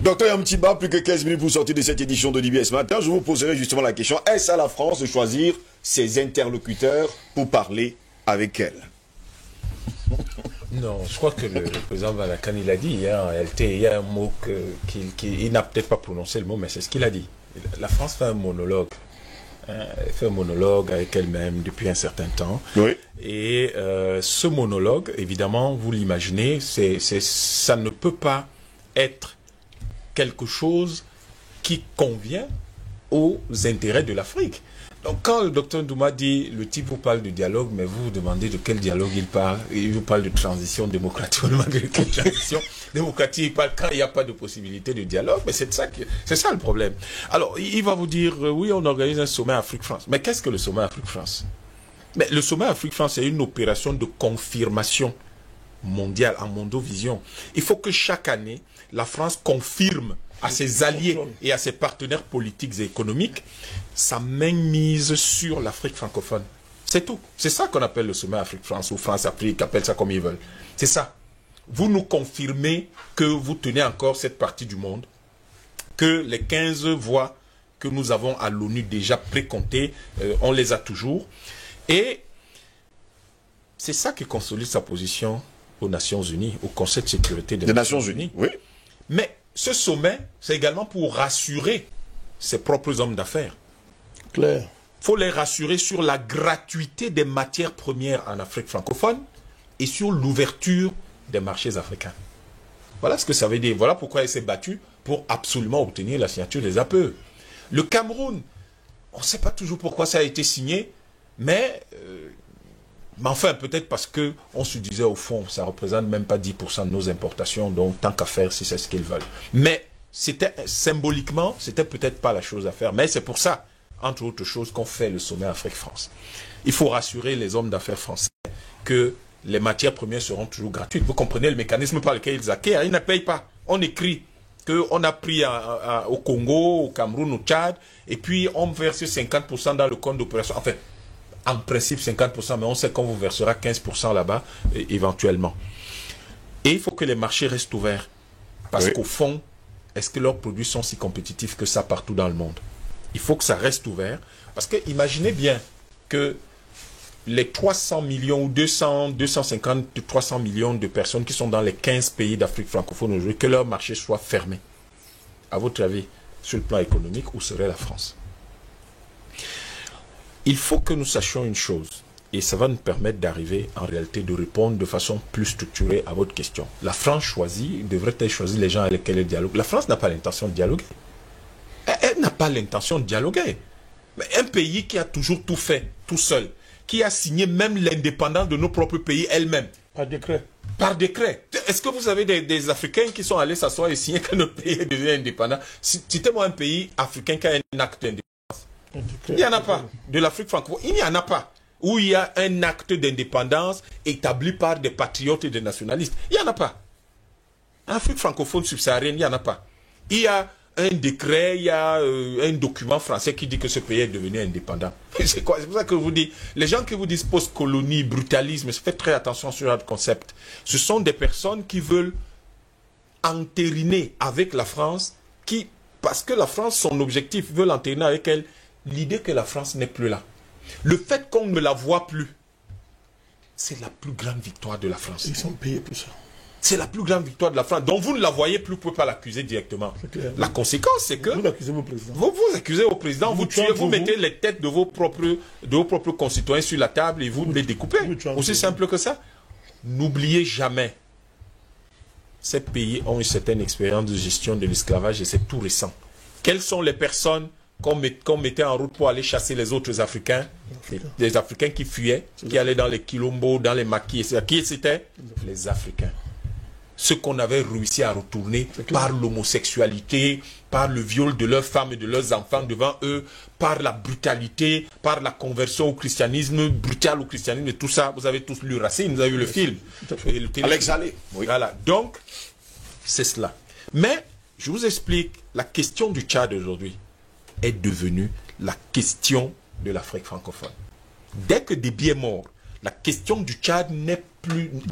Docteur Yamtiba, plus que 15 minutes pour sortir de cette édition de Libye ce matin. Je vous poserai justement la question, est-ce à la France de choisir ses interlocuteurs pour parler avec elle? Non, je crois que le président Valakan, il a dit hier en réalité, il y a un mot qu'il n'a peut-être pas prononcé le mot, mais c'est ce qu'il a dit. La France fait un monologue. Elle fait un monologue avec elle-même depuis un certain temps. Oui. Et ce monologue, évidemment, vous l'imaginez, ça ne peut pas être quelque chose qui convient aux intérêts de l'Afrique. Donc quand le docteur Ndouma dit, le type vous parle de dialogue, mais vous vous demandez de quel dialogue il parle, il vous parle de transition démocratique, de quelle transition démocratique il parle quand il n'y a pas de possibilité de dialogue, mais c'est ça le problème. Alors il va vous dire, oui on organise un sommet Afrique-France, mais qu'est-ce que le sommet Afrique-France? Mais le sommet Afrique-France c'est une opération de confirmation mondiale, en mondovision. Il faut que chaque année, la France confirme à ses alliés et à ses partenaires politiques et économiques sa mainmise sur l'Afrique francophone. C'est tout. C'est ça qu'on appelle le sommet Afrique-France ou France-Afrique, appelle ça comme ils veulent. C'est ça. Vous nous confirmez que vous tenez encore cette partie du monde, que les 15 voix que nous avons à l'ONU déjà précomptées, on les a toujours. Et c'est ça qui consolide sa position aux Nations Unies, au Conseil de sécurité des Nations Unies. Oui. Mais ce sommet, c'est également pour rassurer ses propres hommes d'affaires. Claire. Il faut les rassurer sur la gratuité des matières premières en Afrique francophone et sur l'ouverture des marchés africains. Voilà ce que ça veut dire. Voilà pourquoi il s'est battu pour absolument obtenir la signature des APE. Le Cameroun, on ne sait pas toujours pourquoi ça a été signé, mais enfin, peut-être parce qu'on se disait au fond, ça ne représente même pas 10% de nos importations, donc tant qu'à faire, si c'est ce qu'ils veulent. Mais c'était symboliquement, c'était peut-être pas la chose à faire. Mais c'est pour ça, entre autres choses, qu'on fait le sommet Afrique-France. Il faut rassurer les hommes d'affaires français que les matières premières seront toujours gratuites. Vous comprenez le mécanisme par lequel ils acquièrent. Ils ne payent pas. On écrit qu'on a pris au Congo, au Cameroun, au Tchad, et puis on verse 50% dans le compte d'opération. Enfin, en principe 50%, mais on sait qu'on vous versera 15% là-bas, éventuellement. Et il faut que les marchés restent ouverts. Parce qu'au fond, est-ce que leurs produits sont si compétitifs que ça partout dans le monde? Il faut que ça reste ouvert. Parce que imaginez bien que les 300 millions ou 250, 300 millions de personnes qui sont dans les 15 pays d'Afrique francophone aujourd'hui, que leur marché soit fermé. À votre avis, sur le plan économique, où serait la France? Il faut que nous sachions une chose, et ça va nous permettre d'arriver en réalité de répondre de façon plus structurée à votre question. La France choisit, devrait-elle choisir les gens avec lesquels elle dialogue? La France n'a pas l'intention de dialoguer. Elle n'a pas l'intention de dialoguer. Mais un pays qui a toujours tout fait, tout seul, qui a signé même l'indépendance de nos propres pays elle-même. Par décret. Par décret. Est-ce que vous avez des Africains qui sont allés s'asseoir et signer que notre pays devient indépendant? Citez-moi un pays africain qui a un acte d'indépendance. Il n'y en a pas. De l'Afrique francophone, il n'y en a pas. Où il y a un acte d'indépendance établi par des patriotes et des nationalistes. Il n'y en a pas. En Afrique francophone subsaharienne, il n'y en a pas. Il y a un décret, il y a un document français qui dit que ce pays est devenu indépendant. C'est quoi? C'est pour ça que je vous dis, les gens qui vous disent post-colonie, brutalisme, faites très attention sur ce concept. Ce sont des personnes qui veulent entériner avec la France, parce que la France, son objectif, veut entériner avec elle l'idée que la France n'est plus là. Le fait qu'on ne la voit plus, c'est la plus grande victoire de la France. Ils sont payés pour ça. C'est la plus grande victoire de la France. Donc vous ne la voyez plus, vous ne pouvez pas l'accuser directement. La conséquence, c'est que... Vous accusez vos présidents. Vous accusez vos présidents, vous tuez, vous mettez les têtes de vos propres concitoyens sur la table et vous les découpez. Aussi simple que ça. N'oubliez jamais, ces pays ont une certaine expérience de gestion de l'esclavage et c'est tout récent. Quelles sont les personnes qu'on mettait en route pour aller chasser les autres Africains, les Africains qui fuyaient, qui allaient dans les quilombos, dans les maquis, etc. Qui c'était? Les Africains. Ceux qu'on avait réussi à retourner par l'homosexualité, par le viol de leurs femmes et de leurs enfants devant eux, par la brutalité, par la conversion au christianisme, brutale au christianisme, et tout ça. Vous avez tous lu Racine, vous avez vu le film. Alex Allais. Oui. Voilà. Donc, C'est cela. Mais, je vous explique, la question du Tchad aujourd'hui est devenue la question de l'Afrique francophone. Dès que Déby est mort, la question du Tchad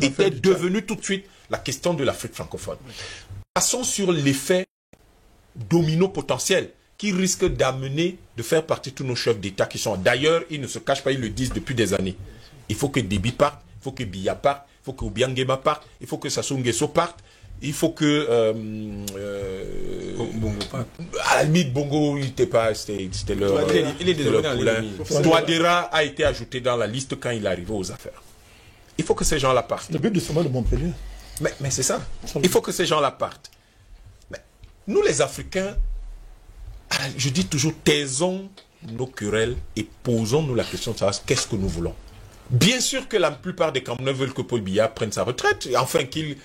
était devenue tout de suite la question de l'Afrique francophone. Passons sur l'effet domino potentiel qui risque d'amener, de faire partie tous nos chefs d'État qui sont... D'ailleurs, ils ne se cachent pas, ils le disent depuis des années. Il faut que Déby parte, il faut que Biya parte, il faut que Obiangema parte, il faut que Sassou Nguesso parte, il faut que... Bongo parte. À la limite, Bongo, il n'était pas... C'était leur... Il est désolé dans l'ennemi. Touadéra a été ajouté dans la liste quand il est arrivé aux affaires. Il faut que ces gens-là partent. Le but du sommet de Montpellier. Mais c'est ça. Il faut que ces gens-là partent. Mais nous, les Africains, je dis toujours, taisons nos querelles et posons-nous la question de savoir qu'est-ce que nous voulons. Bien sûr que la plupart des Camerounais veulent que Paul Biya prenne sa retraite, afin qu'il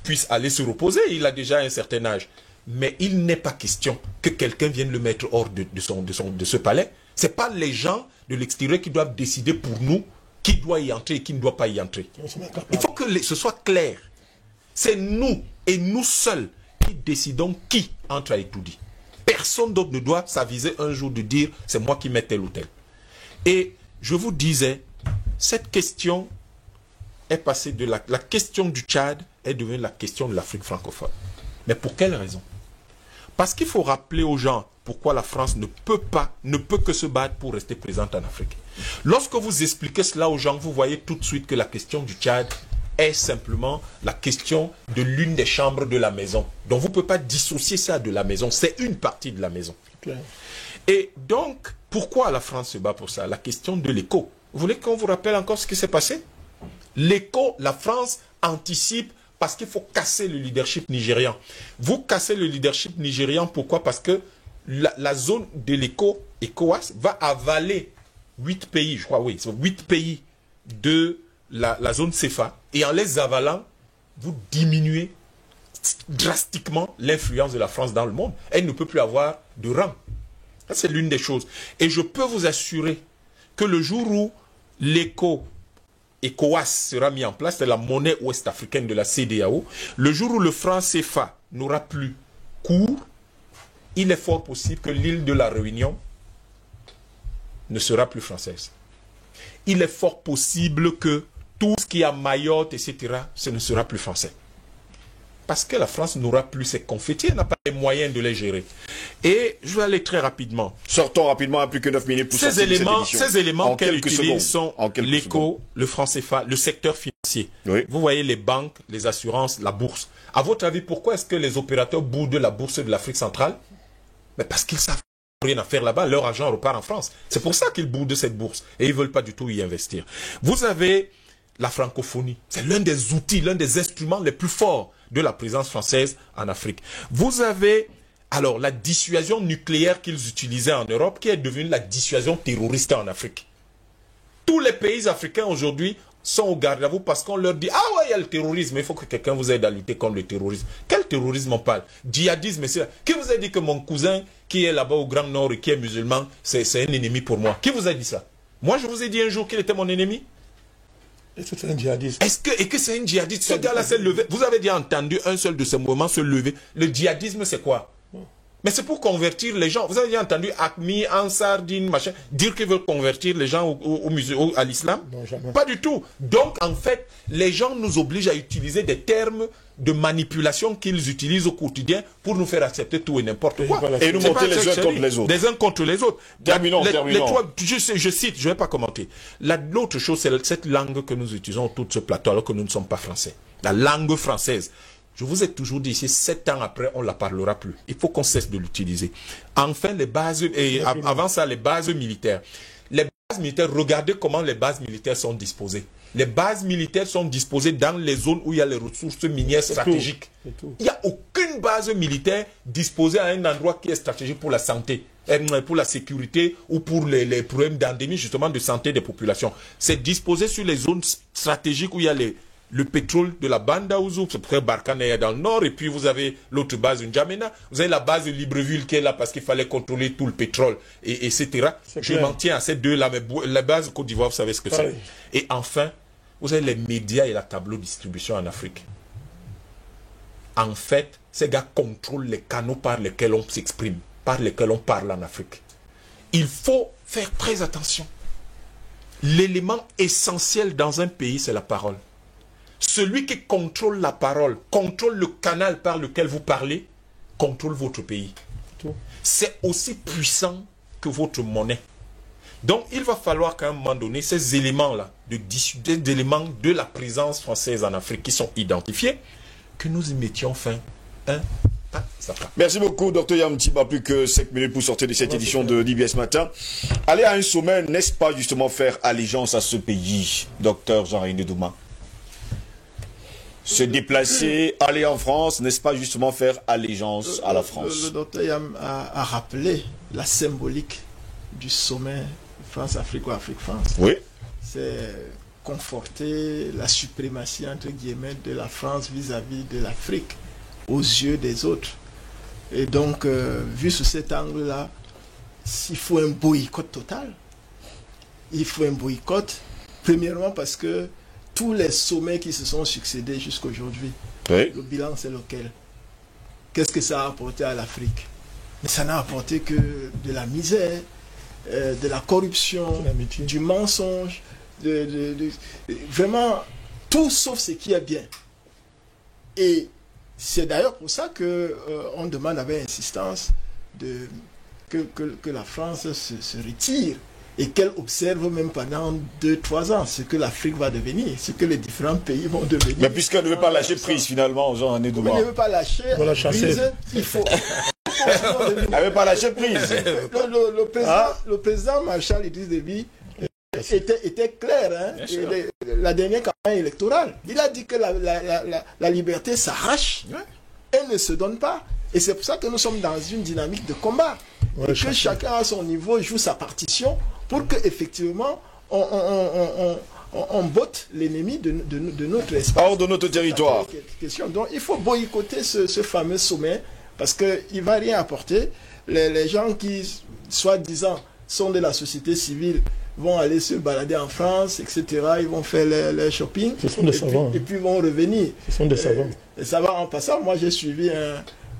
puisse aller se reposer. Il a déjà un certain âge. Mais il n'est pas question que quelqu'un vienne le mettre hors de ce palais. Ce n'est pas les gens de l'extérieur qui doivent décider pour nous qui doit y entrer et qui ne doit pas y entrer. Il faut que ce soit clair. C'est nous et nous seuls qui décidons qui entre à Etoudi. Personne d'autre ne doit s'aviser un jour de dire c'est moi qui mets tel ou tel. Et je vous disais, cette question est passée de la question du Tchad est devenue la question de l'Afrique francophone. Mais pour quelle raison? Parce qu'il faut rappeler aux gens pourquoi la France ne peut que se battre pour rester présente en Afrique. Lorsque vous expliquez cela aux gens, vous voyez tout de suite que la question du Tchad est simplement la question de l'une des chambres de la maison. Donc vous ne pouvez pas dissocier ça de la maison. C'est une partie de la maison. Claire. Et donc, pourquoi la France se bat pour ça? La question de l'écho. Vous voulez qu'on vous rappelle encore ce qui s'est passé? L'écho, la France anticipe parce qu'il faut casser le leadership nigérian. Vous cassez le leadership nigérian, pourquoi? Parce que la zone de l'écho, ECOWAS, va avaler 8 pays, je crois, oui, c'est 8 pays de la zone CFA. Et en les avalant, vous diminuez drastiquement l'influence de la France dans le monde. Elle ne peut plus avoir de rang. Ça, c'est l'une des choses. Et je peux vous assurer que le jour où ECOWAS sera mis en place, c'est la monnaie ouest-africaine de la CEDEAO, le jour où le franc CFA n'aura plus cours, il est fort possible que l'île de la Réunion ne sera plus française. Il est fort possible que tout ce qui est à Mayotte, etc., ce ne sera plus français. Parce que la France n'aura plus ses confettis, elle n'a pas les moyens de les gérer. Et je vais aller très rapidement. Sortons rapidement à plus que 9 minutes pour Ces éléments qu'elle utilise sont l'éco, le franc CFA, le secteur financier. Oui. Vous voyez les banques, les assurances, la bourse. À votre avis, pourquoi est-ce que les opérateurs boudent la bourse de l'Afrique centrale? Mais parce qu'ils savent rien à faire là-bas, leur argent repart en France. C'est pour ça qu'ils boudent cette bourse et ils ne veulent pas du tout y investir. Vous avez la francophonie. C'est l'un des outils, l'un des instruments les plus forts de la présence française en Afrique. Vous avez alors la dissuasion nucléaire qu'ils utilisaient en Europe qui est devenue la dissuasion terroriste en Afrique. Tous les pays africains aujourd'hui sont au garde à vous parce qu'on leur dit « Ah ouais, il y a le terrorisme, il faut que quelqu'un vous aide à lutter contre le terrorisme. » Quel terrorisme on parle? Djihadisme, c'est... Qui vous a dit que mon cousin qui est là-bas au Grand Nord et qui est musulman, c'est un ennemi pour moi? Qui vous a dit ça? Moi, je vous ai dit un jour qu'il était mon ennemi? Est-ce que c'est un djihadiste? Et que c'est un djihadiste? Ce gars-là s'est levé. Vous avez déjà entendu un seul de ces mouvements se lever. Le djihadisme, c'est quoi? Mais c'est pour convertir les gens. Vous avez déjà entendu Acmi, Ansar Dine, machin, dire qu'ils veulent convertir les gens à l'islam? Non, jamais. Pas du tout. Donc, en fait, les gens nous obligent à utiliser des termes de manipulation qu'ils utilisent au quotidien pour nous faire accepter tout et n'importe quoi. Et nous monter les uns contre les autres. Les uns contre les autres. Terminons. Je cite, je ne vais pas commenter. L'autre chose, c'est cette langue que nous utilisons autour de ce plateau alors que nous ne sommes pas français. La langue française. Je vous ai toujours dit ici, 7 ans après, on ne la parlera plus. Il faut qu'on cesse de l'utiliser. Enfin, les bases, et avant ça, les bases militaires. Les bases militaires, regardez comment les bases militaires sont disposées. Les bases militaires sont disposées dans les zones où il y a les ressources minières stratégiques. Il n'y a aucune base militaire disposée à un endroit qui est stratégique pour la santé, pour la sécurité ou pour les problèmes d'endémie, justement, de santé des populations. C'est disposé sur les zones stratégiques où il y a le pétrole de la Banda Ouzou, c'est près Barkhane dans le nord, et puis vous avez l'autre base, N'Djamena, vous avez la base de Libreville qui est là parce qu'il fallait contrôler tout le pétrole, etc. Je m'en tiens à ces deux-là, mais la base Côte d'Ivoire, vous savez ce que c'est. Et enfin, vous avez les médias et la tableau distribution en Afrique. en fait, ces gars contrôlent les canaux par lesquels on s'exprime, par lesquels on parle en Afrique. Il faut faire très attention. L'élément essentiel dans un pays, c'est la parole. Celui qui contrôle la parole, contrôle le canal par lequel vous parlez, contrôle votre pays. C'est aussi puissant que votre monnaie. Donc, il va falloir qu'à un moment donné, ces éléments-là, des éléments de la présence française en Afrique qui sont identifiés, que nous y mettions fin un pas à pas. Merci beaucoup, Dr Yamtiba. Plus que 5 minutes pour sortir de cette édition de DBS Matin. Aller à un sommet, n'est-ce pas justement faire allégeance à ce pays, Dr Jean-René Douma? Se déplacer, aller en France, n'est-ce pas justement faire allégeance à la France? Le docteur Yam a rappelé la symbolique du sommet France-Afrique ou Afrique-France. Oui. C'est conforter la suprématie, entre guillemets, de la France vis-à-vis de l'Afrique aux yeux des autres. Et donc, vu sous cet angle-là, il faut un boycott total. Il faut un boycott, premièrement parce que tous les sommets qui se sont succédés jusqu'à aujourd'hui, Oui. le bilan c'est lequel? Qu'est-ce que ça a apporté à l'Afrique? Mais ça n'a apporté que de la misère, de la corruption, du mensonge, vraiment tout sauf ce qui est bien. Et c'est d'ailleurs pour ça qu'on demande avec insistance que la France se retire et qu'elle observe même pendant 2-3 ans ce que l'Afrique va devenir, ce que les différents pays vont devenir. Mais puisqu'elle ne veut pas lâcher prise finalement, Jean-René Douma. Elle ne veut pas lâcher prise, il faut... Elle ne veut pas lâcher prise. Le président Marshal Idriss Déby était clair, hein, la dernière campagne électorale. Il a dit que la liberté s'arrache, elle ne se donne pas. Et c'est pour ça que nous sommes dans une dynamique de combat. Et que chacun à son niveau joue sa partition pour qu'effectivement on botte l'ennemi de notre espace. Hors de notre territoire. Donc il faut boycotter ce fameux sommet parce qu'il ne va rien apporter. Les gens qui, soi-disant, sont de la société civile vont aller se balader en France, etc. Ils vont faire leur shopping. Ce sont des savants. Et puis vont revenir. Ce sont des savants. Et ça va en passant. Moi, j'ai suivi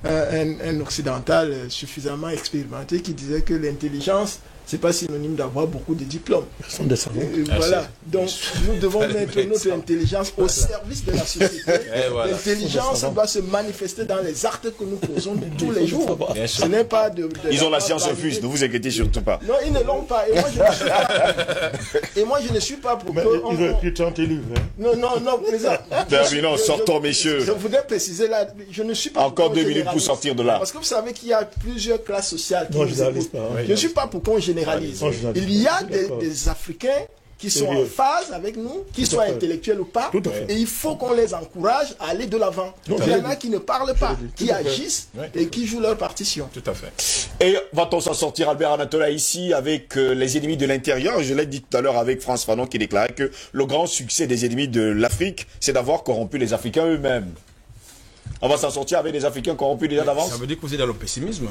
un occidental suffisamment expérimenté qui disait que l'intelligence, c'est pas synonyme d'avoir beaucoup de diplômes. Ce sont des savants. Voilà. Donc, nous devons mettre notre intelligence au service de la société. Voilà. L'intelligence doit se manifester dans les actes que nous posons de tous les jours. Ce n'est pas Ils ont la science infuse, ne vous inquiétez surtout pas. Non, ils ne l'ont pas. Et moi, je ne suis pas pour que... Ils ont écrit 30 livres. Non, président. Terminons, sortons, messieurs. Je voudrais préciser là, je ne suis pas encore 2 minutes pour sortir de là. Parce que vous savez qu'il y a plusieurs classes sociales qui nous écoutent. Je ne suis pas pour qu'on généralise. Il y a des Africains qui sont en phase avec nous, qui soient intellectuels ou pas, et il faut qu'on les encourage à aller de l'avant. Il y en a qui ne parlent pas, qui agissent et qui jouent leur partition. Tout à fait. Et va-t-on s'en sortir, Albert Anatola, ici, avec les ennemis de l'intérieur? Je l'ai dit tout à l'heure avec France Fanon qui déclarait que le grand succès des ennemis de l'Afrique, c'est d'avoir corrompu les Africains eux-mêmes. On va s'en sortir avec des Africains corrompus déjà d'avance? Ça veut dire que vous êtes dans le pessimisme.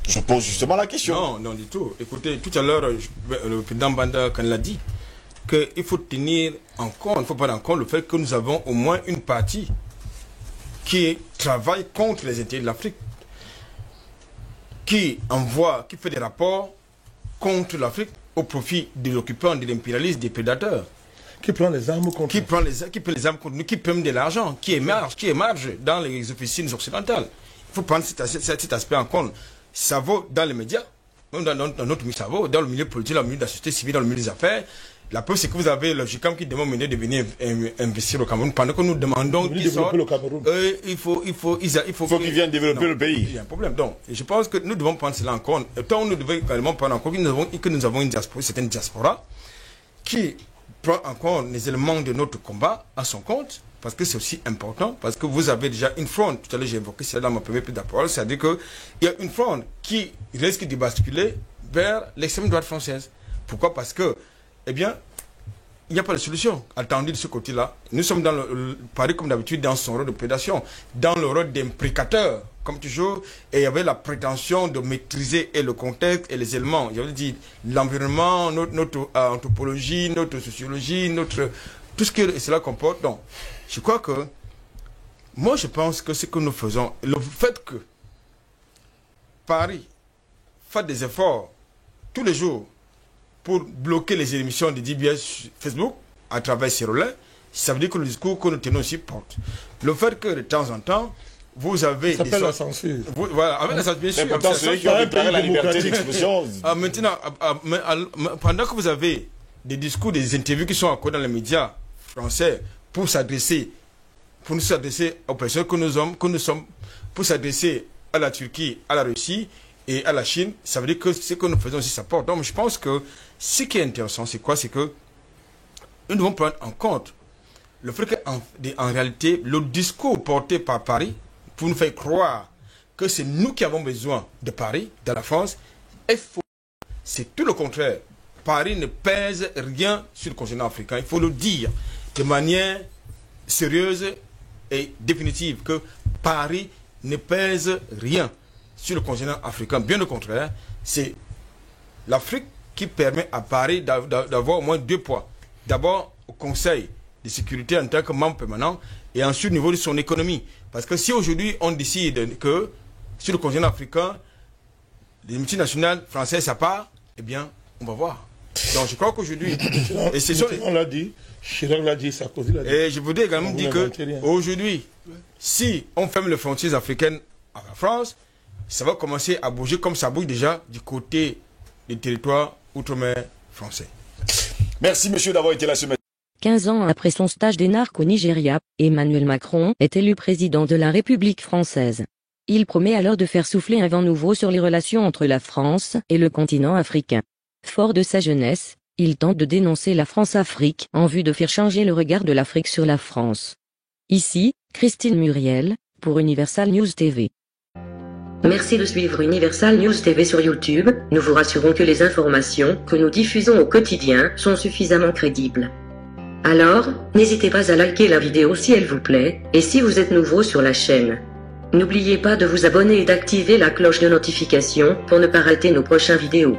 Je pose justement la question. Non, non du tout. Écoutez, tout à l'heure, le président Banda quand l'a dit, qu'il faut tenir en compte, il ne faut pas en compte le fait que nous avons au moins une partie qui travaille contre les intérêts de l'Afrique, qui envoie, qui fait des rapports contre l'Afrique au profit de l'occupant, de l'impérialiste, des prédateurs. Qui prend les armes contre nous. Qui prend les armes contre nous, qui prend de l'argent, qui émarge dans les officines occidentales. Il faut prendre cet aspect en compte. Ça vaut dans les médias, dans notre milieu, ça vaut dans le milieu politique, dans le milieu de la société civile, dans le milieu des affaires. La preuve, c'est que vous avez le GICAM qui demande de venir investir au Cameroun pendant que nous demandons qu'ils sortent. Il faut qu'ils viennent développer le pays. Il y a un problème. Donc, je pense que nous devons prendre cela en compte. Tant nous devons également prendre en compte que nous avons une certaine diaspora qui prend en compte les éléments de notre combat à son compte. Parce que c'est aussi important, parce que vous avez déjà une fronde, tout à l'heure j'ai évoqué cela dans ma première prise de parole, c'est-à-dire qu'il y a une fronde qui risque de basculer vers l'extrême droite française. Pourquoi? Parce que, eh bien, il n'y a pas de solution attendue de ce côté-là. Nous sommes dans Paris, comme d'habitude, dans son rôle de prédation, dans le rôle d'imprécateur, comme toujours, et il y avait la prétention de maîtriser et le contexte et les éléments. Il y avait dit l'environnement, notre anthropologie, notre sociologie, tout ce que cela comporte. Donc, je crois que Moi, je pense que ce que nous faisons, le fait que Paris fasse des efforts tous les jours pour bloquer les émissions de DBS sur Facebook à travers ces relais, ça veut dire que le discours que nous tenons aussi porte. Le fait que de temps en temps, vous avez... Ça s'appelle la censure. Voilà, avec la censure, bien sûr. Mais pourtant, ceux qui ont déclaré la liberté d'expression... Maintenant, pendant que vous avez des discours, des interviews qui sont encore dans les médias français pour nous s'adresser aux personnes que nous sommes, pour s'adresser à la Turquie, à la Russie et à la Chine, ça veut dire que ce que nous faisons aussi, ça porte. Donc, je pense que ce qui est intéressant, c'est quoi? C'est que nous devons prendre en compte le fait qu'en réalité, le discours porté par Paris, pour nous faire croire que c'est nous qui avons besoin de Paris, de la France, est faux. C'est tout le contraire. Paris ne pèse rien sur le continent africain. Il faut le dire de manière sérieuse et définitive que Paris ne pèse rien sur le continent africain. Bien au contraire, c'est l'Afrique qui permet à Paris d'avoir au moins 2 poids. D'abord au Conseil de sécurité en tant que membre permanent et ensuite au niveau de son économie. Parce que si aujourd'hui on décide que sur le continent africain, les multinationales françaises ça part, eh bien on va voir. Donc je crois qu'aujourd'hui... On l'a dit, Chirac l'a dit, Sarkozy l'a dit. Et je voudrais également dire qu'aujourd'hui, si on ferme les frontières africaines à la France, ça va commencer à bouger comme ça bouge déjà du côté des territoires outre-mer français. Merci monsieur d'avoir été là ce matin. 15 ans après son stage d'énarque au Nigeria, Emmanuel Macron est élu président de la République française. Il promet alors de faire souffler un vent nouveau sur les relations entre la France et le continent africain. Fort de sa jeunesse, il tente de dénoncer la France-Afrique en vue de faire changer le regard de l'Afrique sur la France. Ici, Christine Muriel, pour Universal News TV. Merci de suivre Universal News TV sur YouTube. Nous vous rassurons que les informations que nous diffusons au quotidien sont suffisamment crédibles. Alors, n'hésitez pas à liker la vidéo si elle vous plaît, et si vous êtes nouveau sur la chaîne. N'oubliez pas de vous abonner et d'activer la cloche de notification pour ne pas rater nos prochaines vidéos.